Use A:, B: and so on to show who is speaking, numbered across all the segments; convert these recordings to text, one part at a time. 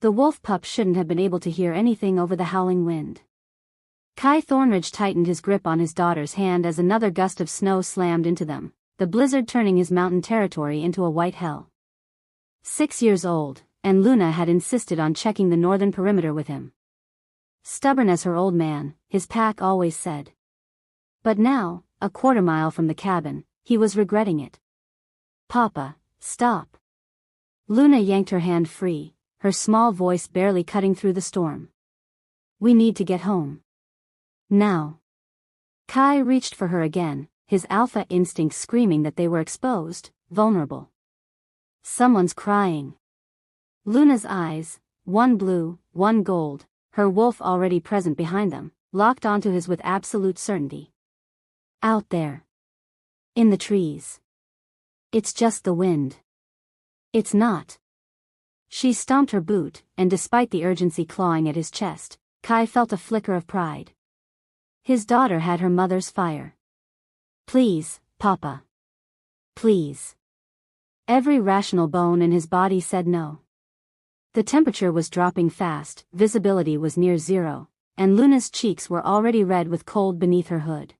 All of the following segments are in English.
A: The wolf pup shouldn't have been able to hear anything over the howling wind. Kai Thornridge tightened his grip on his daughter's hand as another gust of snow slammed into them, the blizzard turning his mountain territory into a white hell. 6 years old, and Luna had insisted on checking the northern perimeter with him. Stubborn as her old man, his pack always said. But now, a quarter-mile from the cabin, he was regretting it. "Papa, stop." Luna yanked her hand free, her small voice barely cutting through the storm. "We need to get home. Now." Kai reached for her again, his alpha instinct screaming that they were exposed, vulnerable. "Someone's crying." Luna's eyes, one blue, one gold, her wolf already present behind them, locked onto his with absolute certainty. "Out there. In the trees. It's just the wind." "It's not." She stomped her boot, and despite the urgency clawing at his chest, Kai felt a flicker of pride. His daughter had her mother's fire. "Please, Papa. Please." Every rational bone in his body said no. The temperature was dropping fast, visibility was near zero, and Luna's cheeks were already red with cold beneath her hood.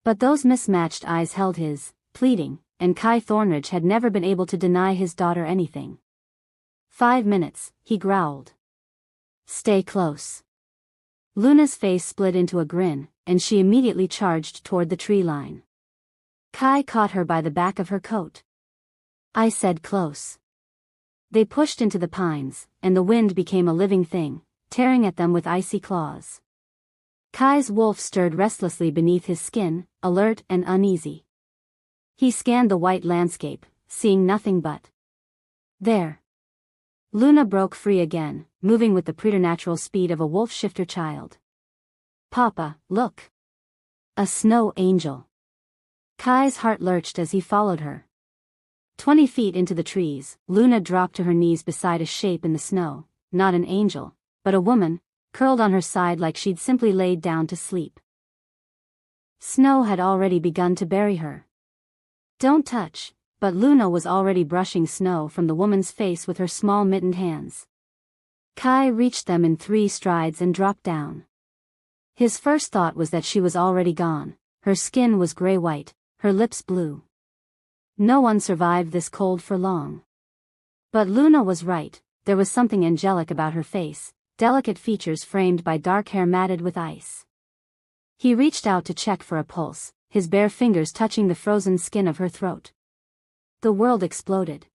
A: But those mismatched eyes held his, pleading, and Kai Thornridge had never been able to deny his daughter anything. 5 minutes, he growled. "Stay close." Luna's face split into a grin, and she immediately charged toward the tree line. Kai caught her by the back of her coat. "I said close." They pushed into the pines, and the wind became a living thing, tearing at them with icy claws. Kai's wolf stirred restlessly beneath his skin, alert and uneasy. He scanned the white landscape, seeing nothing but. There. Luna broke free again, moving with the preternatural speed of a wolf-shifter child. "Papa, look. A snow angel." Kai's heart lurched as he followed her. 20 feet into the trees, Luna dropped to her knees beside a shape in the snow, not an angel, but a woman, curled on her side like she'd simply laid down to sleep. Snow had already begun to bury her. "Don't touch," but Luna was already brushing snow from the woman's face with her small mittened hands. Kai reached them in 3 strides and dropped down. His first thought was that she was already gone. Her skin was gray-white, her lips blue. No one survived this cold for long. But Luna was right, there was something angelic about her face, delicate features framed by dark hair matted with ice. He reached out to check for a pulse, his bare fingers touching the frozen skin of her throat. The world exploded.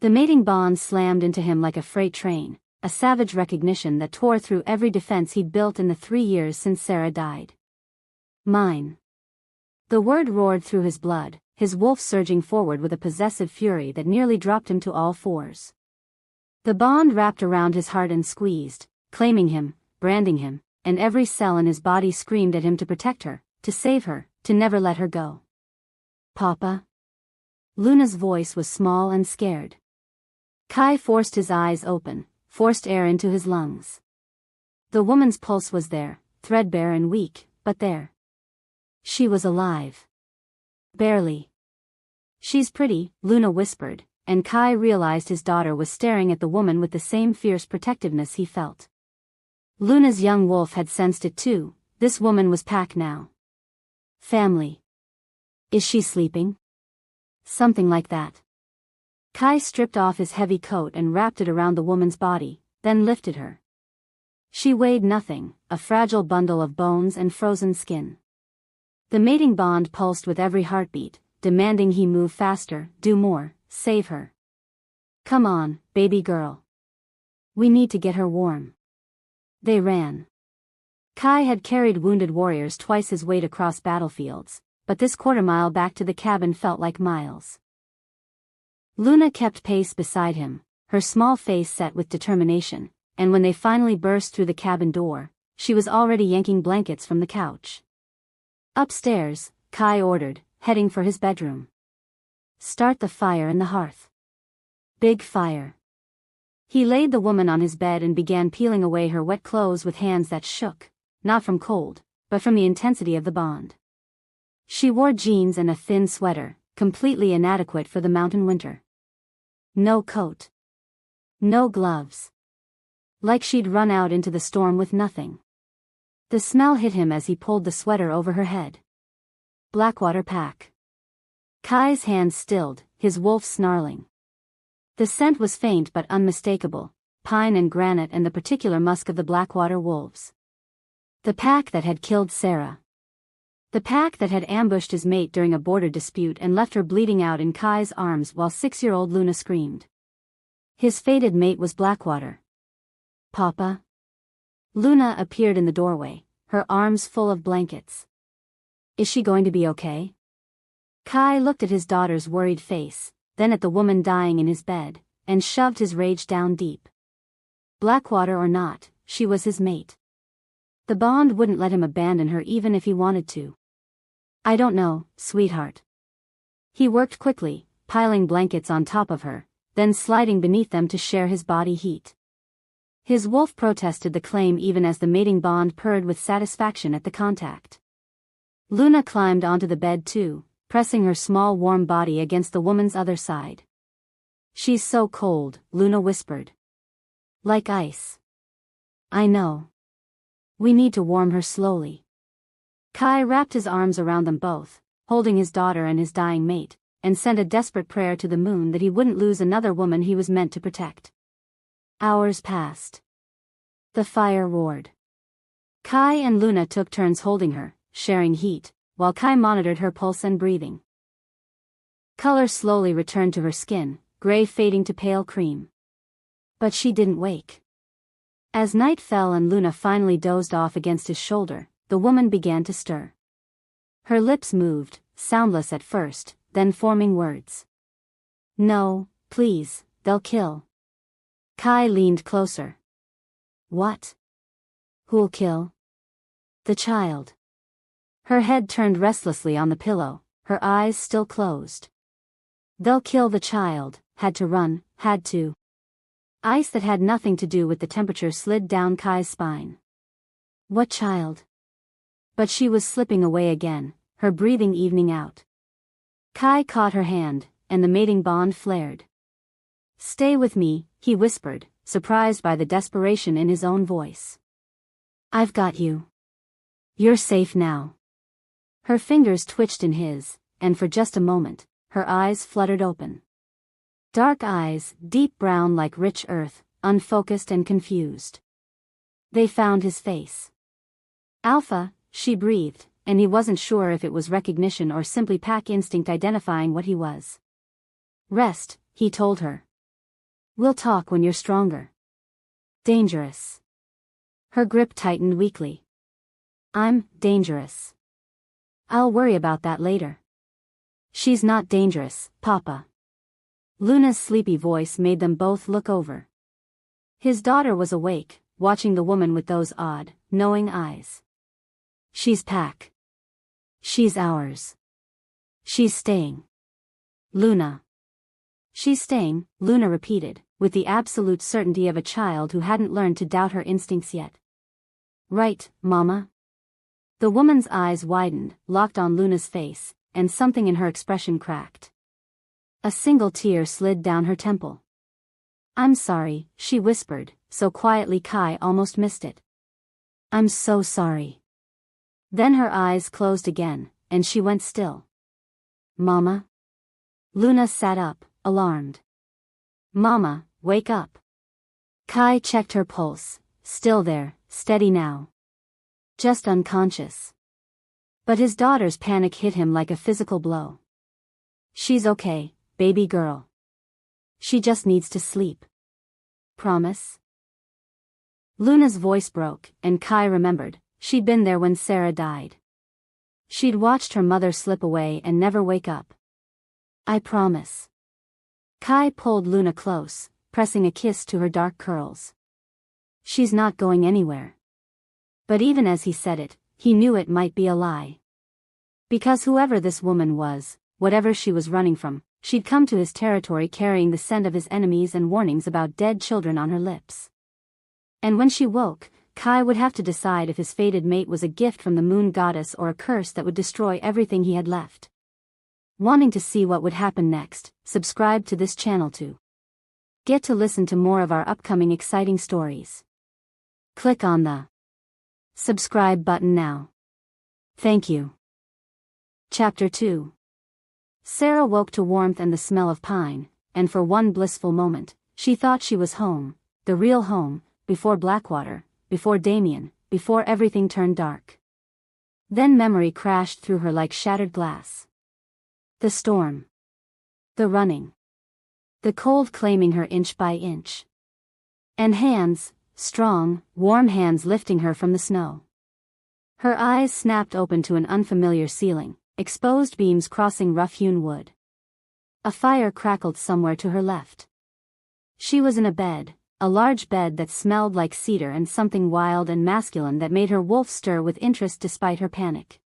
A: The mating bond slammed into him like a freight train, a savage recognition that tore through every defense he'd built in the 3 years since Sarah died. "Mine." The word roared through his blood, his wolf surging forward with a possessive fury that nearly dropped him to all fours. The bond wrapped around his heart and squeezed, claiming him, branding him, and every cell in his body screamed at him to protect her, to save her, to never let her go. "Papa?" Luna's voice was small and scared. Kai forced his eyes open, forced air into his lungs. The woman's pulse was there, threadbare and weak, but there. She was alive. Barely. "She's pretty," Luna whispered, and Kai realized his daughter was staring at the woman with the same fierce protectiveness he felt. Luna's young wolf had sensed it too, this woman was pack now. "Family. Is she sleeping?" "Something like that." Kai stripped off his heavy coat and wrapped it around the woman's body, then lifted her. She weighed nothing, a fragile bundle of bones and frozen skin. The mating bond pulsed with every heartbeat, demanding he move faster, do more, save her. "Come on, baby girl. We need to get her warm." They ran. Kai had carried wounded warriors twice his weight across battlefields, but this quarter-mile back to the cabin felt like miles. Luna kept pace beside him, her small face set with determination, and when they finally burst through the cabin door, she was already yanking blankets from the couch. "Upstairs," Kai ordered, heading for his bedroom. "Start the fire in the hearth." Big fire. He laid the woman on his bed and began peeling away her wet clothes with hands that shook, not from cold, but from the intensity of the bond. She wore jeans and a thin sweater, completely inadequate for the mountain winter. No coat. No gloves. Like she'd run out into the storm with nothing. The smell hit him as he pulled the sweater over her head. Blackwater pack. Kai's hands stilled, his wolf snarling. The scent was faint but unmistakable, pine and granite and the particular musk of the Blackwater wolves. The pack that had killed Sarah. The pack that had ambushed his mate during a border dispute and left her bleeding out in Kai's arms while 6-year-old Luna screamed. His fated mate was Blackwater. Papa? Luna appeared in the doorway, her arms full of blankets. Is she going to be okay? Kai looked at his daughter's worried face, then at the woman dying in his bed, and shoved his rage down deep. Blackwater or not, she was his mate. The bond wouldn't let him abandon her even if he wanted to. I don't know, sweetheart. He worked quickly, piling blankets on top of her, then sliding beneath them to share his body heat. His wolf protested the claim even as the mating bond purred with satisfaction at the contact. Luna climbed onto the bed too, pressing her small warm body against the woman's other side. She's so cold, Luna whispered. Like ice. I know. We need to warm her slowly. Kai wrapped his arms around them both, holding his daughter and his dying mate, and sent a desperate prayer to the moon that he wouldn't lose another woman he was meant to protect. Hours passed. The fire roared. Kai and Luna took turns holding her, sharing heat, while Kai monitored her pulse and breathing. Color slowly returned to her skin, gray fading to pale cream. But she didn't wake. As night fell and Luna finally dozed off against his shoulder, the woman began to stir. Her lips moved, soundless at first, then forming words. No, please, they'll kill. Kai leaned closer. What? Who'll kill? The child. Her head turned restlessly on the pillow, her eyes still closed. They'll kill the child, had to run, had to. Ice that had nothing to do with the temperature slid down Kai's spine. What child? But she was slipping away again, her breathing evening out. Kai caught her hand, and the mating bond flared. Stay with me, he whispered, surprised by the desperation in his own voice. I've got you. You're safe now. Her fingers twitched in his, and for just a moment, her eyes fluttered open. Dark eyes, deep brown like rich earth, unfocused and confused. They found his face. Alpha, she breathed, and he wasn't sure if it was recognition or simply pack instinct identifying what he was. Rest, he told her. We'll talk when you're stronger. Dangerous. Her grip tightened weakly. I'm dangerous. I'll worry about that later. She's not dangerous, Papa. Luna's sleepy voice made them both look over. His daughter was awake, watching the woman with those odd, knowing eyes. She's Pack. She's ours. She's staying. Luna. She's staying, Luna repeated, with the absolute certainty of a child who hadn't learned to doubt her instincts yet. Right, Mama? The woman's eyes widened, locked on Luna's face, and something in her expression cracked. A single tear slid down her temple. I'm sorry, she whispered, so quietly Kai almost missed it. I'm so sorry. Then her eyes closed again, and she went still. Mama? Luna sat up, alarmed. Mama, wake up. Kai checked her pulse, still there, steady now. Just unconscious. But his daughter's panic hit him like a physical blow. She's okay, baby girl. She just needs to sleep. Promise? Luna's voice broke, and Kai remembered, she'd been there when Sarah died. She'd watched her mother slip away and never wake up. I promise. Kai pulled Luna close, pressing a kiss to her dark curls. She's not going anywhere. But even as he said it, he knew it might be a lie. Because whoever this woman was, whatever she was running from, she'd come to his territory carrying the scent of his enemies and warnings about dead children on her lips. And when she woke, Kai would have to decide if his fated mate was a gift from the moon goddess or a curse that would destroy everything he had left. Wanting to see what would happen next, subscribe to this channel to get to listen to more of our upcoming exciting stories. Click on the subscribe button now. Thank you. Chapter 2. Sarah woke to warmth and the smell of pine, and for one blissful moment, she thought she was home, the real home, before Blackwater, before Damien, before everything turned dark. Then memory crashed through her like shattered glass. The storm. The running. The cold claiming her inch by inch. And hands, strong, warm hands lifting her from the snow. Her eyes snapped open to an unfamiliar ceiling, exposed beams crossing rough-hewn wood. A fire crackled somewhere to her left. She was in a bed, a large bed that smelled like cedar and something wild and masculine that made her wolf stir with interest despite her panic.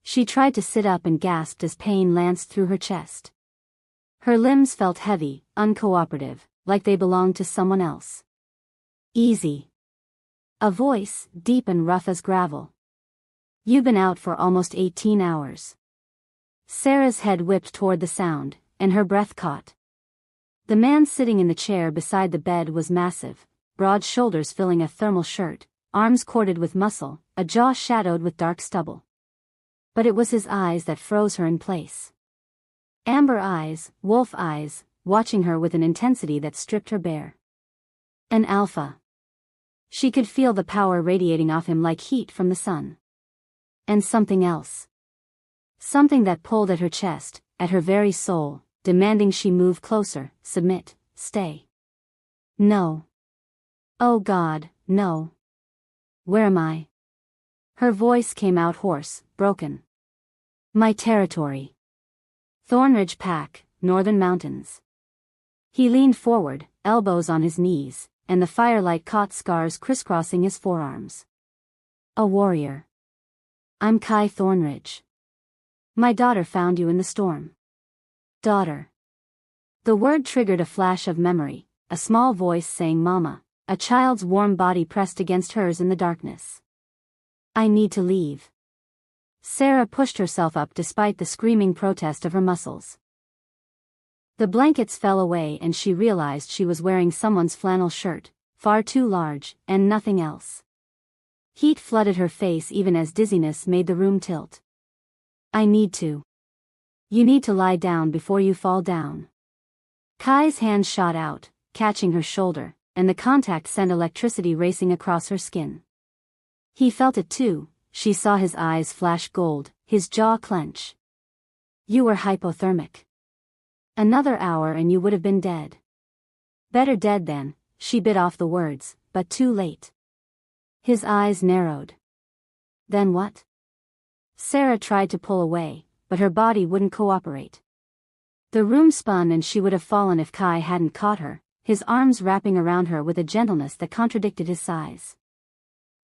A: She tried to sit up and gasped as pain lanced through her chest. Her limbs felt heavy, uncooperative, like they belonged to someone else. Easy. A voice, deep and rough as gravel. You've been out for almost 18 hours. Sarah's head whipped toward the sound, and her breath caught. The man sitting in the chair beside the bed was massive, broad shoulders filling a thermal shirt, arms corded with muscle, a jaw shadowed with dark stubble. But it was his eyes that froze her in place. Amber eyes, wolf eyes, watching her with an intensity that stripped her bare. An alpha. She could feel the power radiating off him like heat from the sun. And something else. Something that pulled at her chest, at her very soul, demanding she move closer, submit, stay. No. Oh God, no. Where am I? Her voice came out hoarse, broken. My territory. Thornridge Pack, Northern Mountains. He leaned forward, elbows on his knees, and the firelight caught scars crisscrossing his forearms. A warrior. I'm Kai Thornridge. My daughter found you in the storm. Daughter. The word triggered a flash of memory, a small voice saying Mama, a child's warm body pressed against hers in the darkness. I need to leave. Sarah pushed herself up despite the screaming protest of her muscles. The blankets fell away and she realized she was wearing someone's flannel shirt, far too large, and nothing else. Heat flooded her face even as dizziness made the room tilt. I need to. You need to lie down before you fall down. Kai's hand shot out, catching her shoulder, and the contact sent electricity racing across her skin. He felt it too, she saw his eyes flash gold, his jaw clench. You were hypothermic. Another hour and you would have been dead. Better dead then, she bit off the words, but too late. His eyes narrowed. Then what? Sarah tried to pull away, but her body wouldn't cooperate. The room spun and she would have fallen if Kai hadn't caught her, his arms wrapping around her with a gentleness that contradicted his size.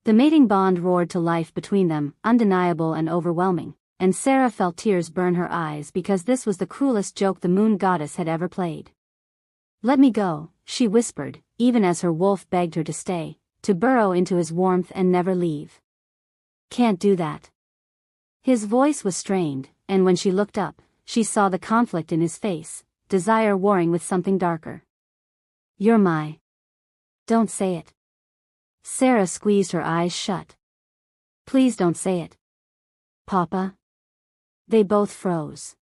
A: The mating bond roared to life between them, undeniable and overwhelming, and Sarah felt tears burn her eyes because this was the cruelest joke the moon goddess had ever played. Let me go, she whispered, even as her wolf begged her to stay, to burrow into his warmth and never leave. Can't do that. His voice was strained, and when she looked up, she saw the conflict in his face, desire warring with something darker. You're my. Don't say it. Sarah squeezed her eyes shut. Please don't say it. Papa? They both froze.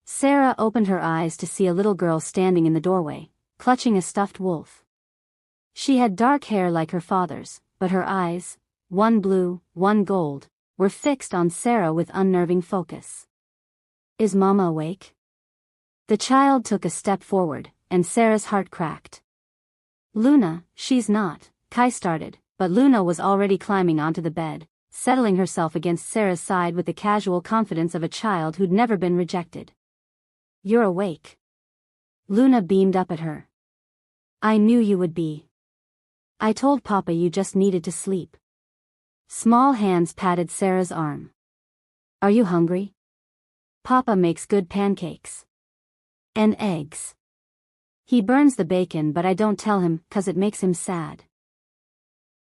A: Sarah opened her eyes to see a little girl standing in the doorway, clutching a stuffed wolf. She had dark hair like her father's, but her eyes, one blue, one gold, were fixed on Sarah with unnerving focus. Is Mama awake? The child took a step forward, and Sarah's heart cracked. Luna, she's not, Kai started, but Luna was already climbing onto the bed, settling herself against Sarah's side with the casual confidence of a child who'd never been rejected. You're awake. Luna beamed up at her. I knew you would be. I told Papa you just needed to sleep. Small hands patted Sarah's arm. Are you hungry? Papa makes good pancakes. And eggs. He burns the bacon but I don't tell him 'cause it makes him sad.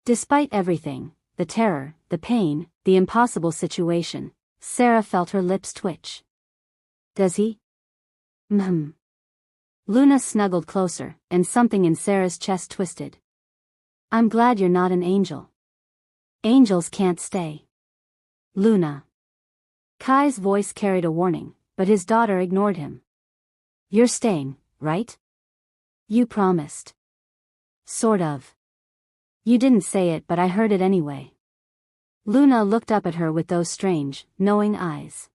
A: Despite everything, the terror, the pain, the impossible situation, Sarah felt her lips twitch. Does he? Luna snuggled closer, and something in Sarah's chest twisted. I'm glad you're not an angel. Angels can't stay. Luna. Kai's voice carried a warning, but his daughter ignored him. You're staying, right? You promised. Sort of. You didn't say it, but I heard it anyway. Luna looked up at her with those strange, knowing eyes.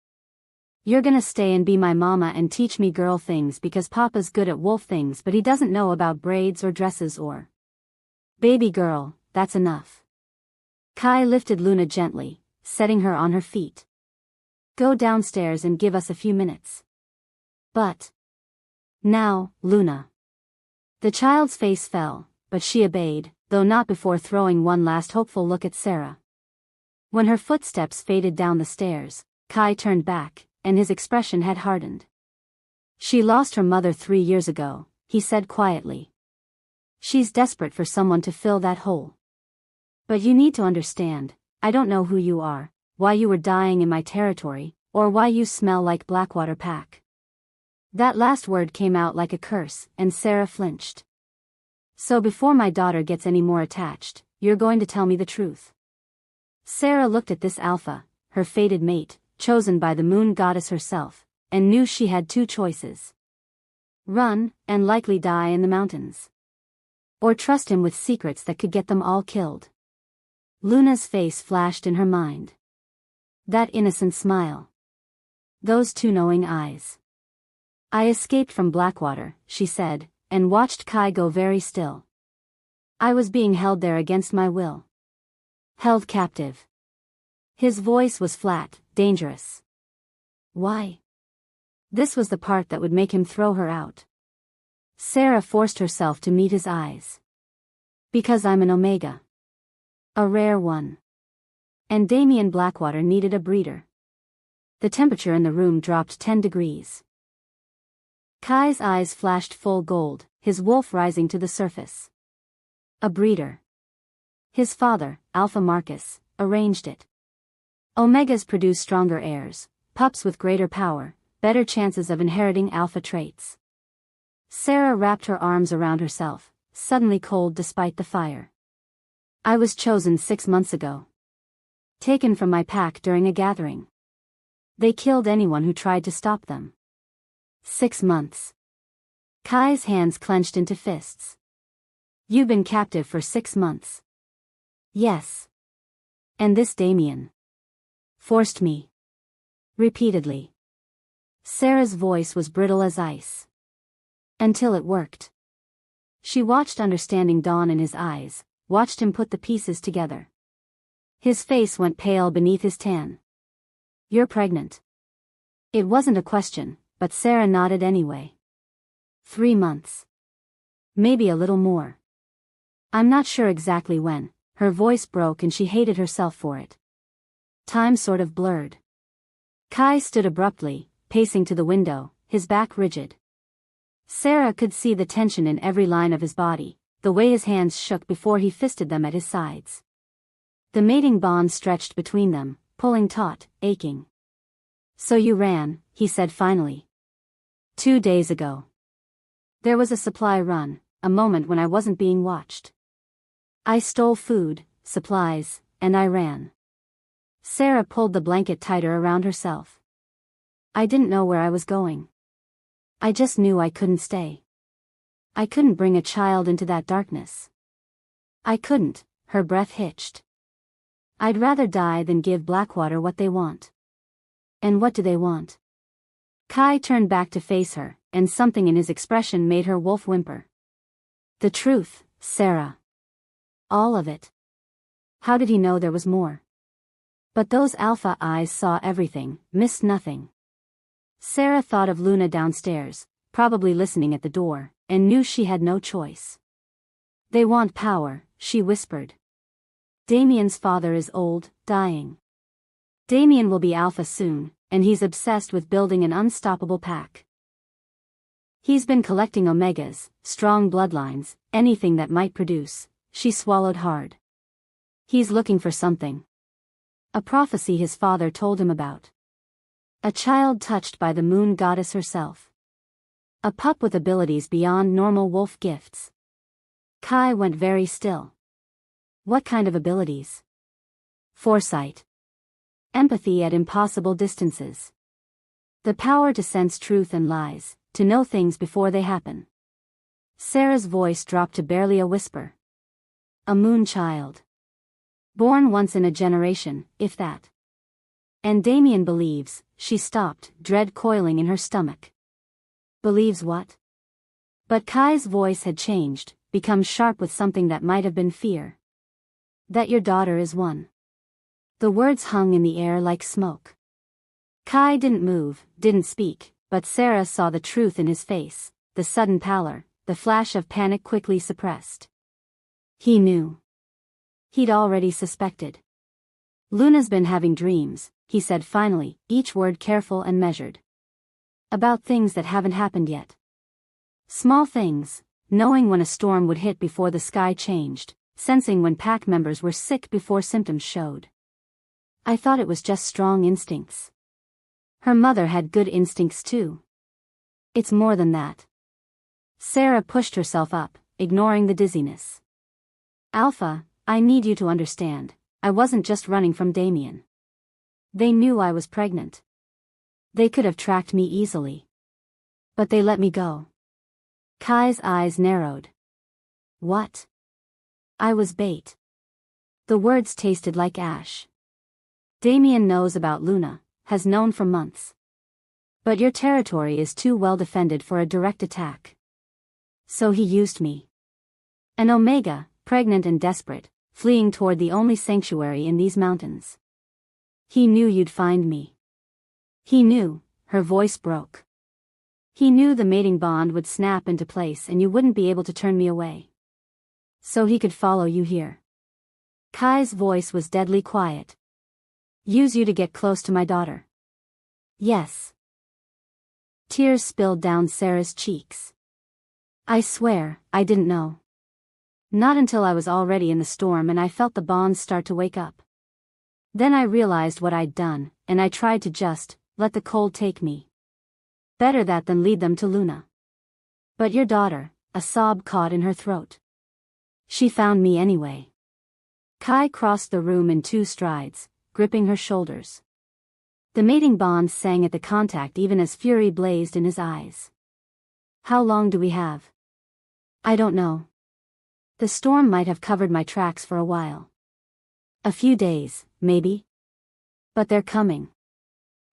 A: You're gonna stay and be my mama and teach me girl things because Papa's good at wolf things, but he doesn't know about braids or dresses or... Baby girl, that's enough. Kai lifted Luna gently, setting her on her feet. Go downstairs and give us a few minutes. But... Now, Luna. The child's face fell, but she obeyed, though not before throwing one last hopeful look at Sarah. When her footsteps faded down the stairs, Kai turned back, and his expression had hardened. She lost her mother 3 years ago, he said quietly. She's desperate for someone to fill that hole. But you need to understand, I don't know who you are, why you were dying in my territory, or why you smell like Blackwater Pack. That last word came out like a curse, and Sarah flinched. So before my daughter gets any more attached, you're going to tell me the truth. Sarah looked at this alpha, her fated mate, chosen by the moon goddess herself, and knew she had 2 choices. Run, and likely die in the mountains. Or trust him with secrets that could get them all killed. Luna's face flashed in her mind. That innocent smile. Those 2 knowing eyes. I escaped from Blackwater, she said, and watched Kai go very still. I was being held there against my will. Held captive. His voice was flat, dangerous. Why? This was the part that would make him throw her out. Sarah forced herself to meet his eyes. Because I'm an Omega. A rare one. And Damien Blackwater needed a breeder. The temperature in the room dropped 10 degrees. Kai's eyes flashed full gold, his wolf rising to the surface. A breeder. His father, Alpha Marcus, arranged it. Omegas produce stronger heirs, pups with greater power, better chances of inheriting alpha traits. Sarah wrapped her arms around herself, suddenly cold despite the fire. I was chosen 6 months ago. Taken from my pack during a gathering. They killed anyone who tried to stop them. 6 months. Kai's hands clenched into fists. You've been captive for 6 months. Yes. And this Damien. Forced me. Repeatedly. Sarah's voice was brittle as ice. Until it worked. She watched understanding dawn in his eyes, watched him put the pieces together. His face went pale beneath his tan. You're pregnant. It wasn't a question, but Sarah nodded anyway. 3 months. Maybe a little more. I'm not sure exactly when. Her voice broke and she hated herself for it. Time sort of blurred. Kai stood abruptly, pacing to the window, his back rigid. Sarah could see the tension in every line of his body, the way his hands shook before he fisted them at his sides. The mating bond stretched between them, pulling taut, aching. So you ran, he said finally. 2 days ago. There was a supply run, a moment when I wasn't being watched. I stole food, supplies, and I ran. Sarah pulled the blanket tighter around herself. I didn't know where I was going. I just knew I couldn't stay. I couldn't bring a child into that darkness. I couldn't, her breath hitched. I'd rather die than give Blackwater what they want. And what do they want? Kai turned back to face her, and something in his expression made her wolf whimper. The truth, Sarah. All of it. How did he know there was more? But those alpha eyes saw everything, missed nothing. Sarah thought of Luna downstairs, probably listening at the door, and knew she had no choice. They want power, she whispered. Damien's father is old, dying. Damien will be alpha soon, and he's obsessed with building an unstoppable pack. He's been collecting omegas, strong bloodlines, anything that might produce. She swallowed hard. He's looking for something. A prophecy his father told him about. A child touched by the moon goddess herself. A pup with abilities beyond normal wolf gifts. Kai went very still. What kind of abilities? Foresight. Empathy at impossible distances. The power to sense truth and lies, to know things before they happen. Sarah's voice dropped to barely a whisper. A moon child. Born once in a generation, if that. And Damien believes, she stopped, dread coiling in her stomach. Believes what? But Kai's voice had changed, become sharp with something that might have been fear. That your daughter is one. The words hung in the air like smoke. Kai didn't move, didn't speak, but Sarah saw the truth in his face, the sudden pallor, the flash of panic quickly suppressed. He knew. He'd already suspected. Luna's been having dreams, he said finally, each word careful and measured. About things that haven't happened yet. Small things, knowing when a storm would hit before the sky changed, sensing when pack members were sick before symptoms showed. I thought it was just strong instincts. Her mother had good instincts too. It's more than that. Sarah pushed herself up, ignoring the dizziness. Alpha, I need you to understand, I wasn't just running from Damien. They knew I was pregnant. They could have tracked me easily. But they let me go. Kai's eyes narrowed. What? I was bait. The words tasted like ash. Damien knows about Luna, has known for months. But your territory is too well defended for a direct attack. So he used me. An Omega, pregnant and desperate, fleeing toward the only sanctuary in these mountains. He knew you'd find me. He knew, her voice broke. He knew the mating bond would snap into place and you wouldn't be able to turn me away. So he could follow you here. Kai's voice was deadly quiet. Use you to get close to my daughter. Yes. Tears spilled down Sarah's cheeks. I swear, I didn't know. Not until I was already in the storm and I felt the bonds start to wake up. Then I realized what I'd done, and I tried to just let the cold take me. Better that than lead them to Luna. But your daughter, a sob caught in her throat. She found me anyway. Kai crossed the room in 2 strides, gripping her shoulders. The mating bond sang at the contact even as fury blazed in his eyes. How long do we have? I don't know. The storm might have covered my tracks for a while. A few days, maybe. But they're coming.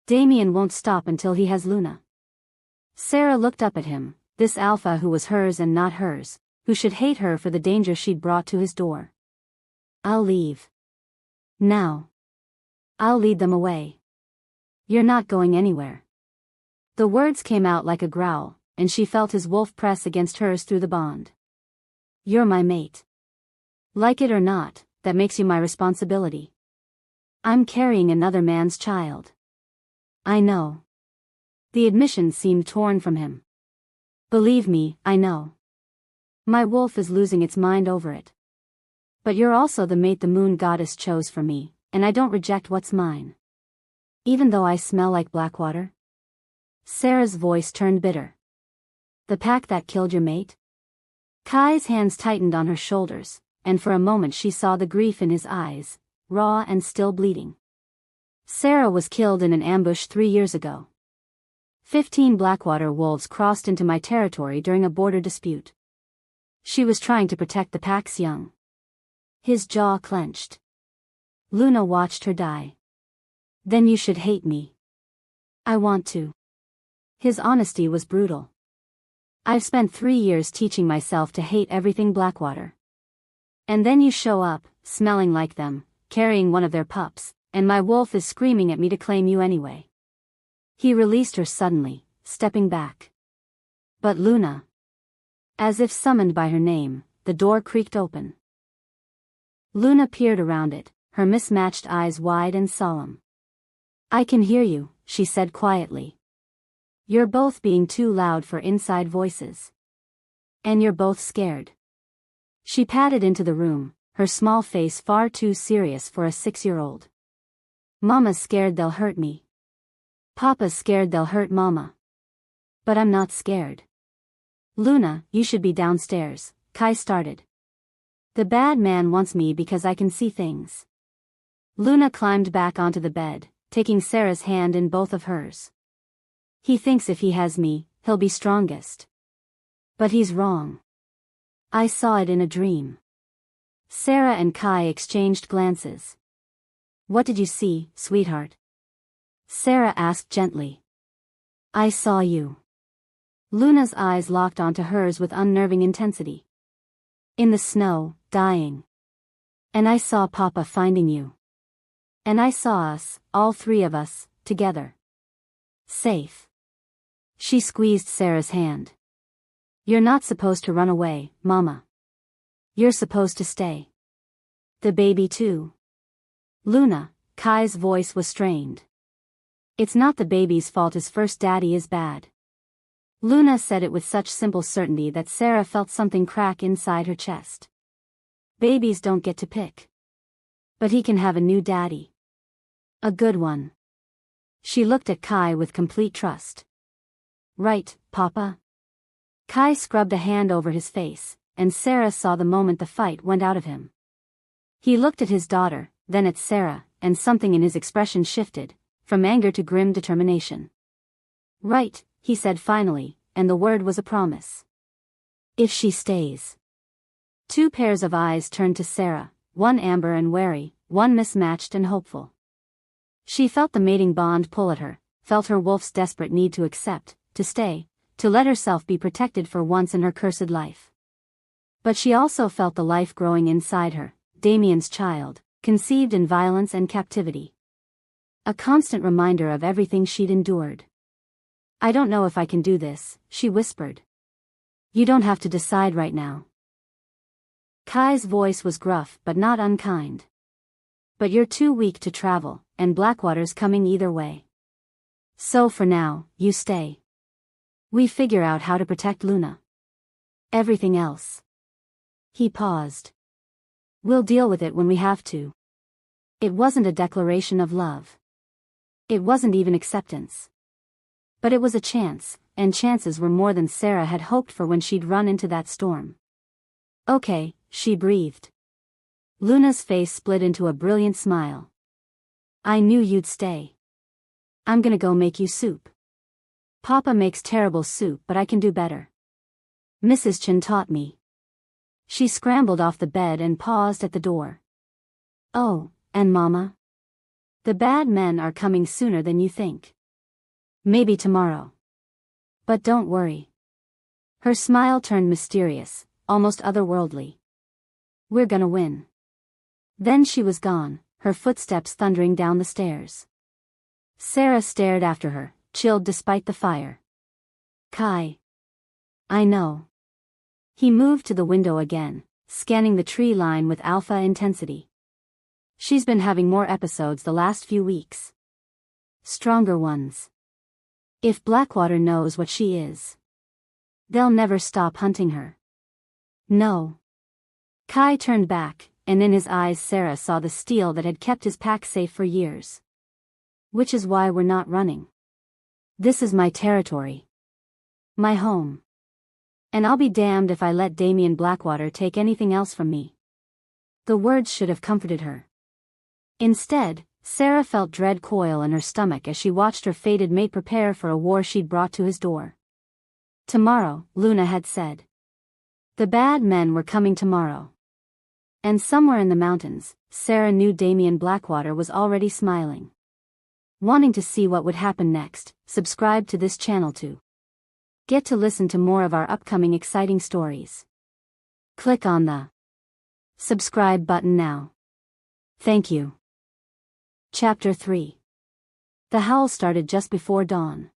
A: Damien won't stop until he has Luna. Sarah looked up at him, this alpha who was hers and not hers, who should hate her for the danger she'd brought to his door. I'll leave. Now. I'll lead them away. You're not going anywhere. The words came out like a growl, and she felt his wolf press against hers through the bond. You're my mate. Like it or not, that makes you my responsibility. I'm carrying another man's child. I know. The admission seemed torn from him. Believe me, I know. My wolf is losing its mind over it. But you're also the mate the moon goddess chose for me, and I don't reject what's mine. Even though I smell like Blackwater? Sarah's voice turned bitter. The pack that killed your mate? Kai's hands tightened on her shoulders, and for a moment she saw the grief in his eyes, raw and still bleeding. Sarah was killed in an ambush 3 years ago. 15 Blackwater wolves crossed into my territory during a border dispute. She was trying to protect the pack's young. His jaw clenched. Luna watched her die. Then you should hate me. I want to. His honesty was brutal. I've spent 3 years teaching myself to hate everything Blackwater. And then you show up, smelling like them, carrying one of their pups, and my wolf is screaming at me to claim you anyway. He released her suddenly, stepping back. But Luna. As if summoned by her name, the door creaked open. Luna peered around it, her mismatched eyes wide and solemn. I can hear you, she said quietly. You're both being too loud for inside voices. And you're both scared. She padded into the room, her small face far too serious for a 6-year-old. Mama's scared they'll hurt me. Papa's scared they'll hurt Mama. But I'm not scared. Luna, you should be downstairs, Kai started. The bad man wants me because I can see things. Luna climbed back onto the bed, taking Sarah's hand in both of hers. He thinks if he has me, he'll be strongest. But he's wrong. I saw it in a dream. Sarah and Kai exchanged glances. What did you see, sweetheart? Sarah asked gently. I saw you. Luna's eyes locked onto hers with unnerving intensity. In the snow, dying. And I saw Papa finding you. And I saw us, all three of us, together. Safe. She squeezed Sarah's hand. You're not supposed to run away, Mama. You're supposed to stay. The baby too. Luna, Kai's voice was strained. It's not the baby's fault his first daddy is bad. Luna said it with such simple certainty that Sarah felt something crack inside her chest. Babies don't get to pick. But he can have a new daddy. A good one. She looked at Kai with complete trust. Right, Papa? Kai scrubbed a hand over his face, and Sarah saw the moment the fight went out of him. He looked at his daughter, then at Sarah, and something in his expression shifted, from anger to grim determination. Right, he said finally, and the word was a promise. If she stays. Two pairs of eyes turned to Sarah, one amber and wary, one mismatched and hopeful. She felt the mating bond pull at her, felt her wolf's desperate need to accept, to stay, to let herself be protected for once in her cursed life. But she also felt the life growing inside her, Damien's child, conceived in violence and captivity. A constant reminder of everything she'd endured. I don't know if I can do this, she whispered. You don't have to decide right now. Kai's voice was gruff but not unkind. But you're too weak to travel, and Blackwater's coming either way. So for now, you stay. We figure out how to protect Luna. Everything else. He paused. We'll deal with it when we have to. It wasn't a declaration of love. It wasn't even acceptance. But it was a chance, and chances were more than Sarah had hoped for when she'd run into that storm. Okay, she breathed. Luna's face split into a brilliant smile. I knew you'd stay. I'm gonna go make you soup. Papa makes terrible soup, but I can do better. Mrs. Chen taught me. She scrambled off the bed and paused at the door. Oh, and Mama? The bad men are coming sooner than you think. Maybe tomorrow. But don't worry. Her smile turned mysterious, almost otherworldly. We're gonna win. Then she was gone, her footsteps thundering down the stairs. Sarah stared after her, chilled despite the fire. Kai. I know. He moved to the window again, scanning the tree line with alpha intensity. She's been having more episodes the last few weeks. Stronger ones. If Blackwater knows what she is, they'll never stop hunting her. No. Kai turned back, and in his eyes Sarah saw the steel that had kept his pack safe for years. Which is why we're not running. This is my territory. My home. And I'll be damned if I let Damien Blackwater take anything else from me. The words should have comforted her. Instead, Sarah felt dread coil in her stomach as she watched her fated mate prepare for a war she'd brought to his door. Tomorrow, Luna had said. The bad men were coming tomorrow. And somewhere in the mountains, Sarah knew Damien Blackwater was already smiling. Wanting to see what would happen next, subscribe to this channel to get to listen to more of our upcoming exciting stories. Click on the subscribe button now. Thank you. Chapter 3. The howl started just before dawn.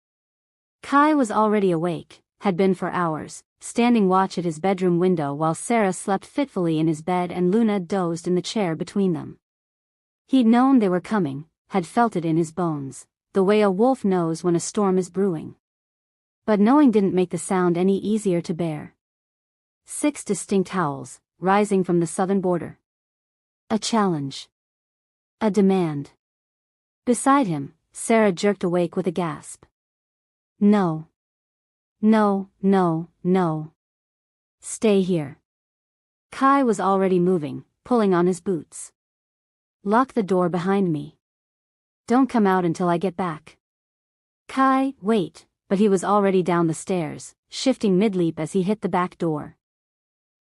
A: Kai was already awake, had been for hours, standing watch at his bedroom window while Sarah slept fitfully in his bed and Luna dozed in the chair between them. He'd known they were coming, had felt it in his bones, the way a wolf knows when a storm is brewing. But knowing didn't make the sound any easier to bear. 6 distinct howls, rising from the southern border. A challenge. A demand. Beside him, Sarah jerked awake with a gasp. No. No, no, no. Stay here. Kai was already moving, pulling on his boots. Lock the door behind me. Don't come out until I get back. Kai, wait, but he was already down the stairs, shifting mid-leap as he hit the back door.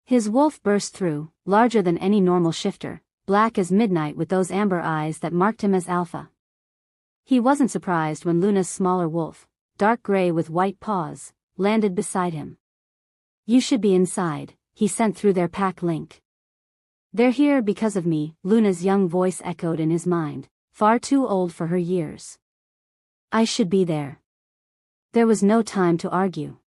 A: His wolf burst through, larger than any normal shifter, black as midnight with those amber eyes that marked him as alpha. He wasn't surprised when Luna's smaller wolf, dark gray with white paws, landed beside him. You should be inside, he sent through their pack link. They're here because of me, Luna's young voice echoed in his mind, far too old for her years. I should be there. There was no time to argue.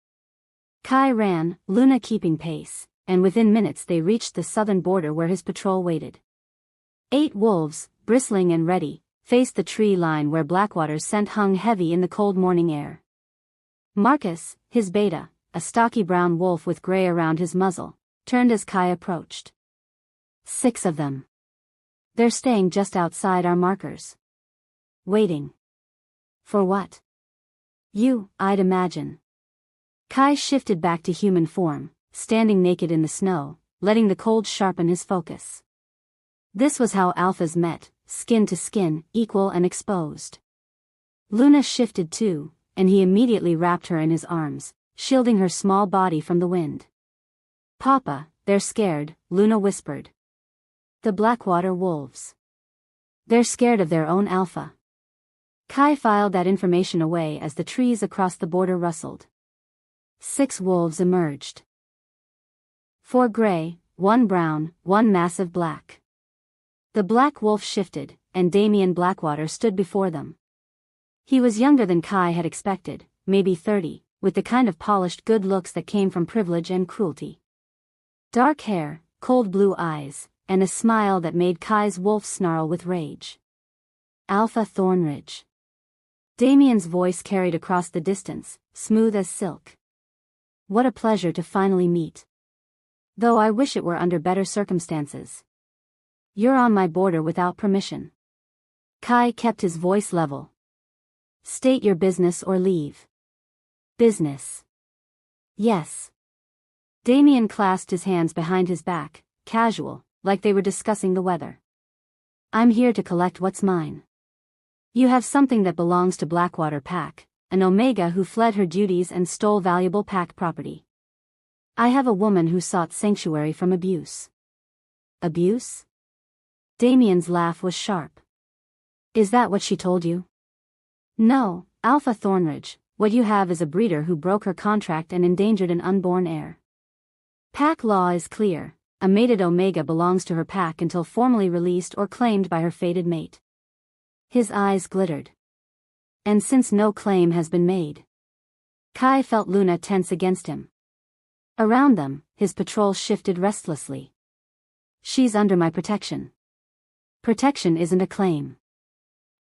A: Kai ran, Luna keeping pace, and within minutes they reached the southern border where his patrol waited. 8 wolves, bristling and ready, faced the tree line where Blackwater's scent hung heavy in the cold morning air. Marcus, his beta, a stocky brown wolf with gray around his muzzle, turned as Kai approached. 6 of them. They're staying just outside our markers. Waiting. For what? You, I'd imagine. Kai shifted back to human form, standing naked in the snow, letting the cold sharpen his focus. This was how alphas met, skin to skin, equal and exposed. Luna shifted too, and he immediately wrapped her in his arms, shielding her small body from the wind. Papa, they're scared, Luna whispered. The Blackwater wolves. They're scared of their own alpha. Kai filed that information away as the trees across the border rustled. 6 wolves emerged. 4 gray, 1 brown, 1 massive black. The black wolf shifted, and Damien Blackwater stood before them. He was younger than Kai had expected, maybe 30, with the kind of polished good looks that came from privilege and cruelty. Dark hair, cold blue eyes, and a smile that made Kai's wolf snarl with rage. Alpha Thornridge. Damien's voice carried across the distance, smooth as silk. What a pleasure to finally meet. Though I wish it were under better circumstances. You're on my border without permission. Kai kept his voice level. State your business or leave. Business. Yes. Damien clasped his hands behind his back, casual, like they were discussing the weather. I'm here to collect what's mine. You have something that belongs to Blackwater Pack, an Omega who fled her duties and stole valuable Pack property. I have a woman who sought sanctuary from abuse. Abuse? Damien's laugh was sharp. Is that what she told you? No, Alpha Thornridge, what you have is a breeder who broke her contract and endangered an unborn heir. Pack law is clear, a mated Omega belongs to her pack until formally released or claimed by her fated mate. His eyes glittered. And since no claim has been made. Kai felt Luna tense against him. Around them, his patrol shifted restlessly. She's under my protection. Protection isn't a claim.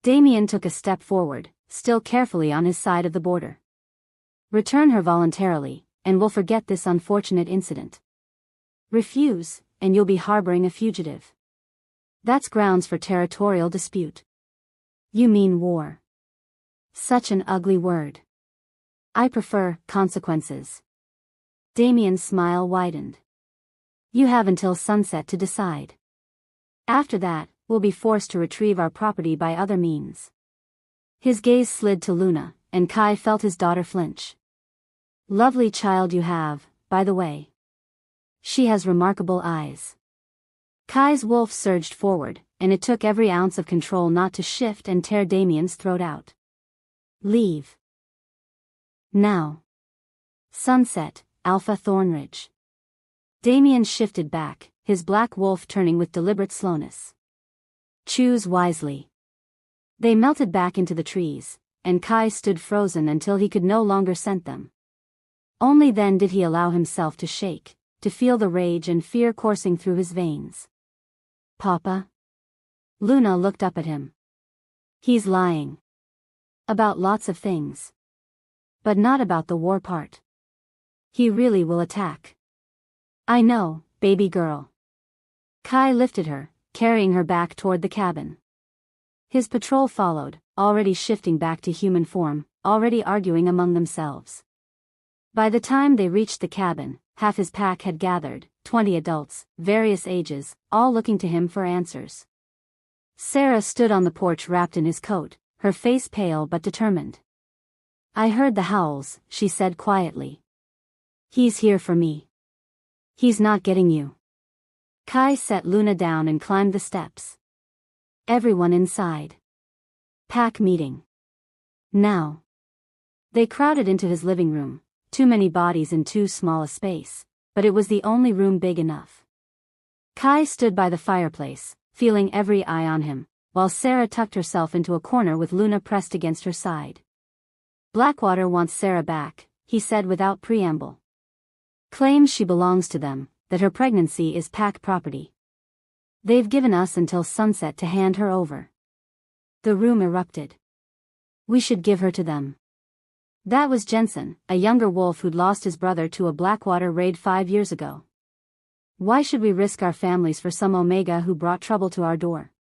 A: Damien took a step forward, still carefully on his side of the border. Return her voluntarily, and we'll forget this unfortunate incident. Refuse, and you'll be harboring a fugitive. That's grounds for territorial dispute. You mean war. Such an ugly word. I prefer consequences. Damien's smile widened. You have until sunset to decide. After that, we'll be forced to retrieve our property by other means. His gaze slid to Luna, and Kai felt his daughter flinch. Lovely child you have, by the way. She has remarkable eyes. Kai's wolf surged forward, and it took every ounce of control not to shift and tear Damien's throat out. Leave. Now. Sunset, Alpha Thornridge. Damien shifted back, his black wolf turning with deliberate slowness. Choose wisely. They melted back into the trees, and Kai stood frozen until he could no longer scent them. Only then did he allow himself to shake, to feel the rage and fear coursing through his veins. Papa? Luna looked up at him. He's lying. About lots of things. But not about the war part. He really will attack. I know, baby girl. Kai lifted her, carrying her back toward the cabin. His patrol followed, already shifting back to human form, already arguing among themselves. By the time they reached the cabin, half his pack had gathered, 20 adults, various ages, all looking to him for answers. Sarah stood on the porch wrapped in his coat, her face pale but determined. "I heard the howls," she said quietly. "He's here for me. He's not getting you." Kai set Luna down and climbed the steps. Everyone inside. Pack meeting. Now. They crowded into his living room, too many bodies in too small a space, but it was the only room big enough. Kai stood by the fireplace, feeling every eye on him, while Sarah tucked herself into a corner with Luna pressed against her side. "Blackwater wants Sarah back," he said without preamble. "Claims she belongs to them, that her pregnancy is Pack property. They've given us until sunset to hand her over." The room erupted. "We should give her to them." That was Jensen, a younger wolf who'd lost his brother to a Blackwater raid 5 years ago. "Why should we risk our families for some Omega who brought trouble to our door?"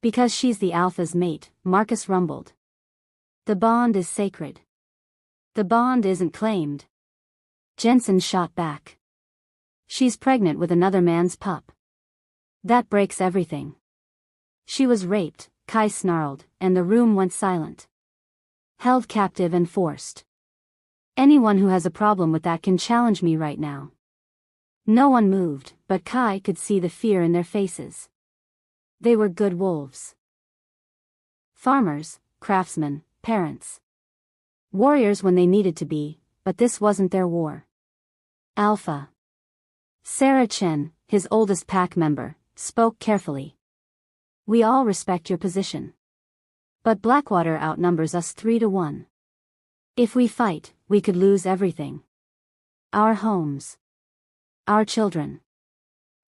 A: "Because she's the Alpha's mate," Marcus rumbled. "The bond is sacred." "The bond isn't claimed." Jensen shot back. "She's pregnant with another man's pup. That breaks everything." "She was raped," Kai snarled, and the room went silent. "Held captive and forced. Anyone who has a problem with that can challenge me right now." No one moved, but Kai could see the fear in their faces. They were good wolves. Farmers, craftsmen, parents. Warriors when they needed to be, but this wasn't their war. Alpha. Sarah Chen, his oldest pack member, spoke carefully. "We all respect your position. But Blackwater outnumbers us 3-1. If we fight, we could lose everything. Our homes. Our children."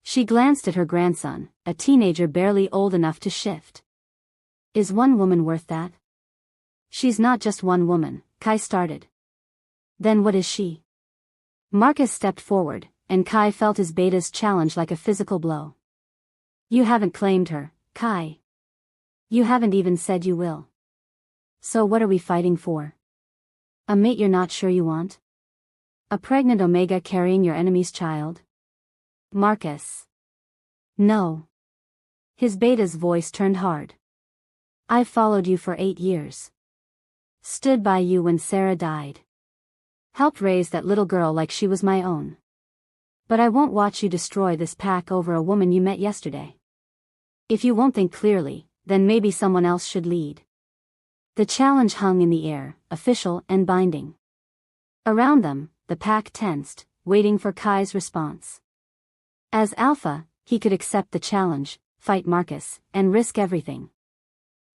A: She glanced at her grandson, a teenager barely old enough to shift. "Is one woman worth that?" "She's not just one woman," Kai started. "Then what is she?" Marcus stepped forward, and Kai felt his beta's challenge like a physical blow. "You haven't claimed her, Kai. You haven't even said you will. So what are we fighting for? A mate you're not sure you want? A pregnant Omega carrying your enemy's child?" "Marcus." "No." His beta's voice turned hard. "I've followed you for 8 years. Stood by you when Sarah died. Helped raise that little girl like she was my own. But I won't watch you destroy this pack over a woman you met yesterday. If you won't think clearly, then maybe someone else should lead." The challenge hung in the air, official and binding. Around them, the pack tensed, waiting for Kai's response. As Alpha, he could accept the challenge, fight Marcus, and risk everything.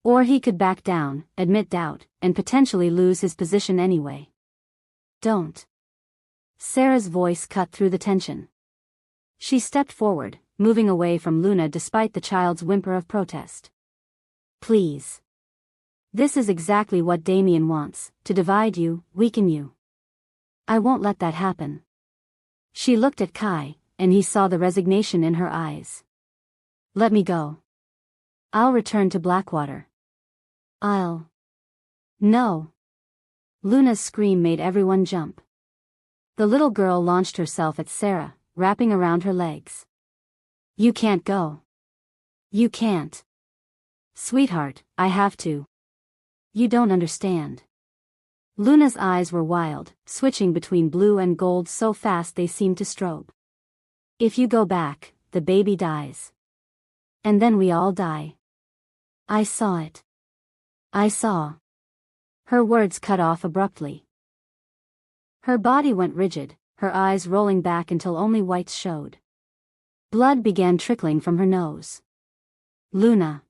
A: Or he could back down, admit doubt, and potentially lose his position anyway. "Don't." Sarah's voice cut through the tension. She stepped forward, moving away from Luna despite the child's whimper of protest. "Please. This is exactly what Damien wants, to divide you, weaken you. I won't let that happen." She looked at Kai, and he saw the resignation in her eyes. "Let me go. I'll return to Blackwater. I'll..." "No." Luna's scream made everyone jump. The little girl launched herself at Sarah, wrapping around her legs. "You can't go. You can't." "Sweetheart, I have to. You don't understand." Luna's eyes were wild, switching between blue and gold so fast they seemed to strobe. "If you go back, the baby dies. And then we all die. I saw it. I saw." Her words cut off abruptly. Her body went rigid, her eyes rolling back until only whites showed. Blood began trickling from her nose. "Luna."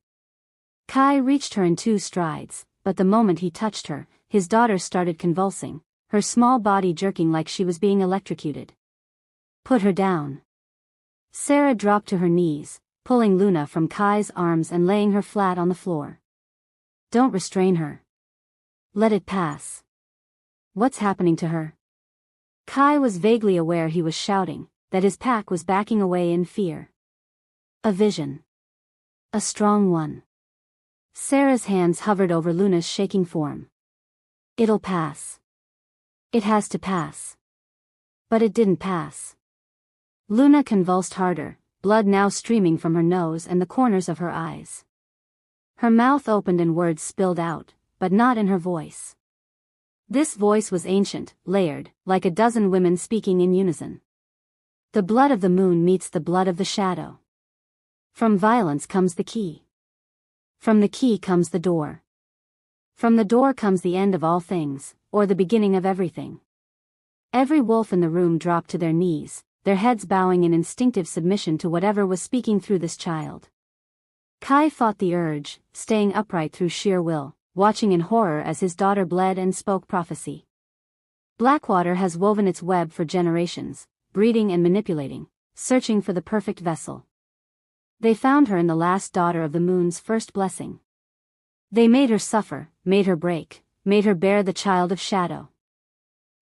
A: Kai reached her in 2 strides, but the moment he touched her, his daughter started convulsing, her small body jerking like she was being electrocuted. "Put her down." Sarah dropped to her knees, pulling Luna from Kai's arms and laying her flat on the floor. "Don't restrain her. Let it pass." "What's happening to her?" Kai was vaguely aware he was shouting, that his pack was backing away in fear. "A vision. A strong one." Sarah's hands hovered over Luna's shaking form. "It'll pass. It has to pass." But it didn't pass. Luna convulsed harder, blood now streaming from her nose and the corners of her eyes. Her mouth opened and words spilled out, but not in her voice. This voice was ancient, layered, like a dozen women speaking in unison. The blood of the moon meets the blood of the shadow. From violence comes the key. From the key comes the door. From the door comes the end of all things, or the beginning of everything. Every wolf in the room dropped to their knees, their heads bowing in instinctive submission to whatever was speaking through this child. Kai fought the urge, staying upright through sheer will, watching in horror as his daughter bled and spoke prophecy. Blackwater has woven its web for generations, breeding and manipulating, searching for the perfect vessel. They found her in the last daughter of the moon's first blessing. They made her suffer, made her break, made her bear the child of shadow.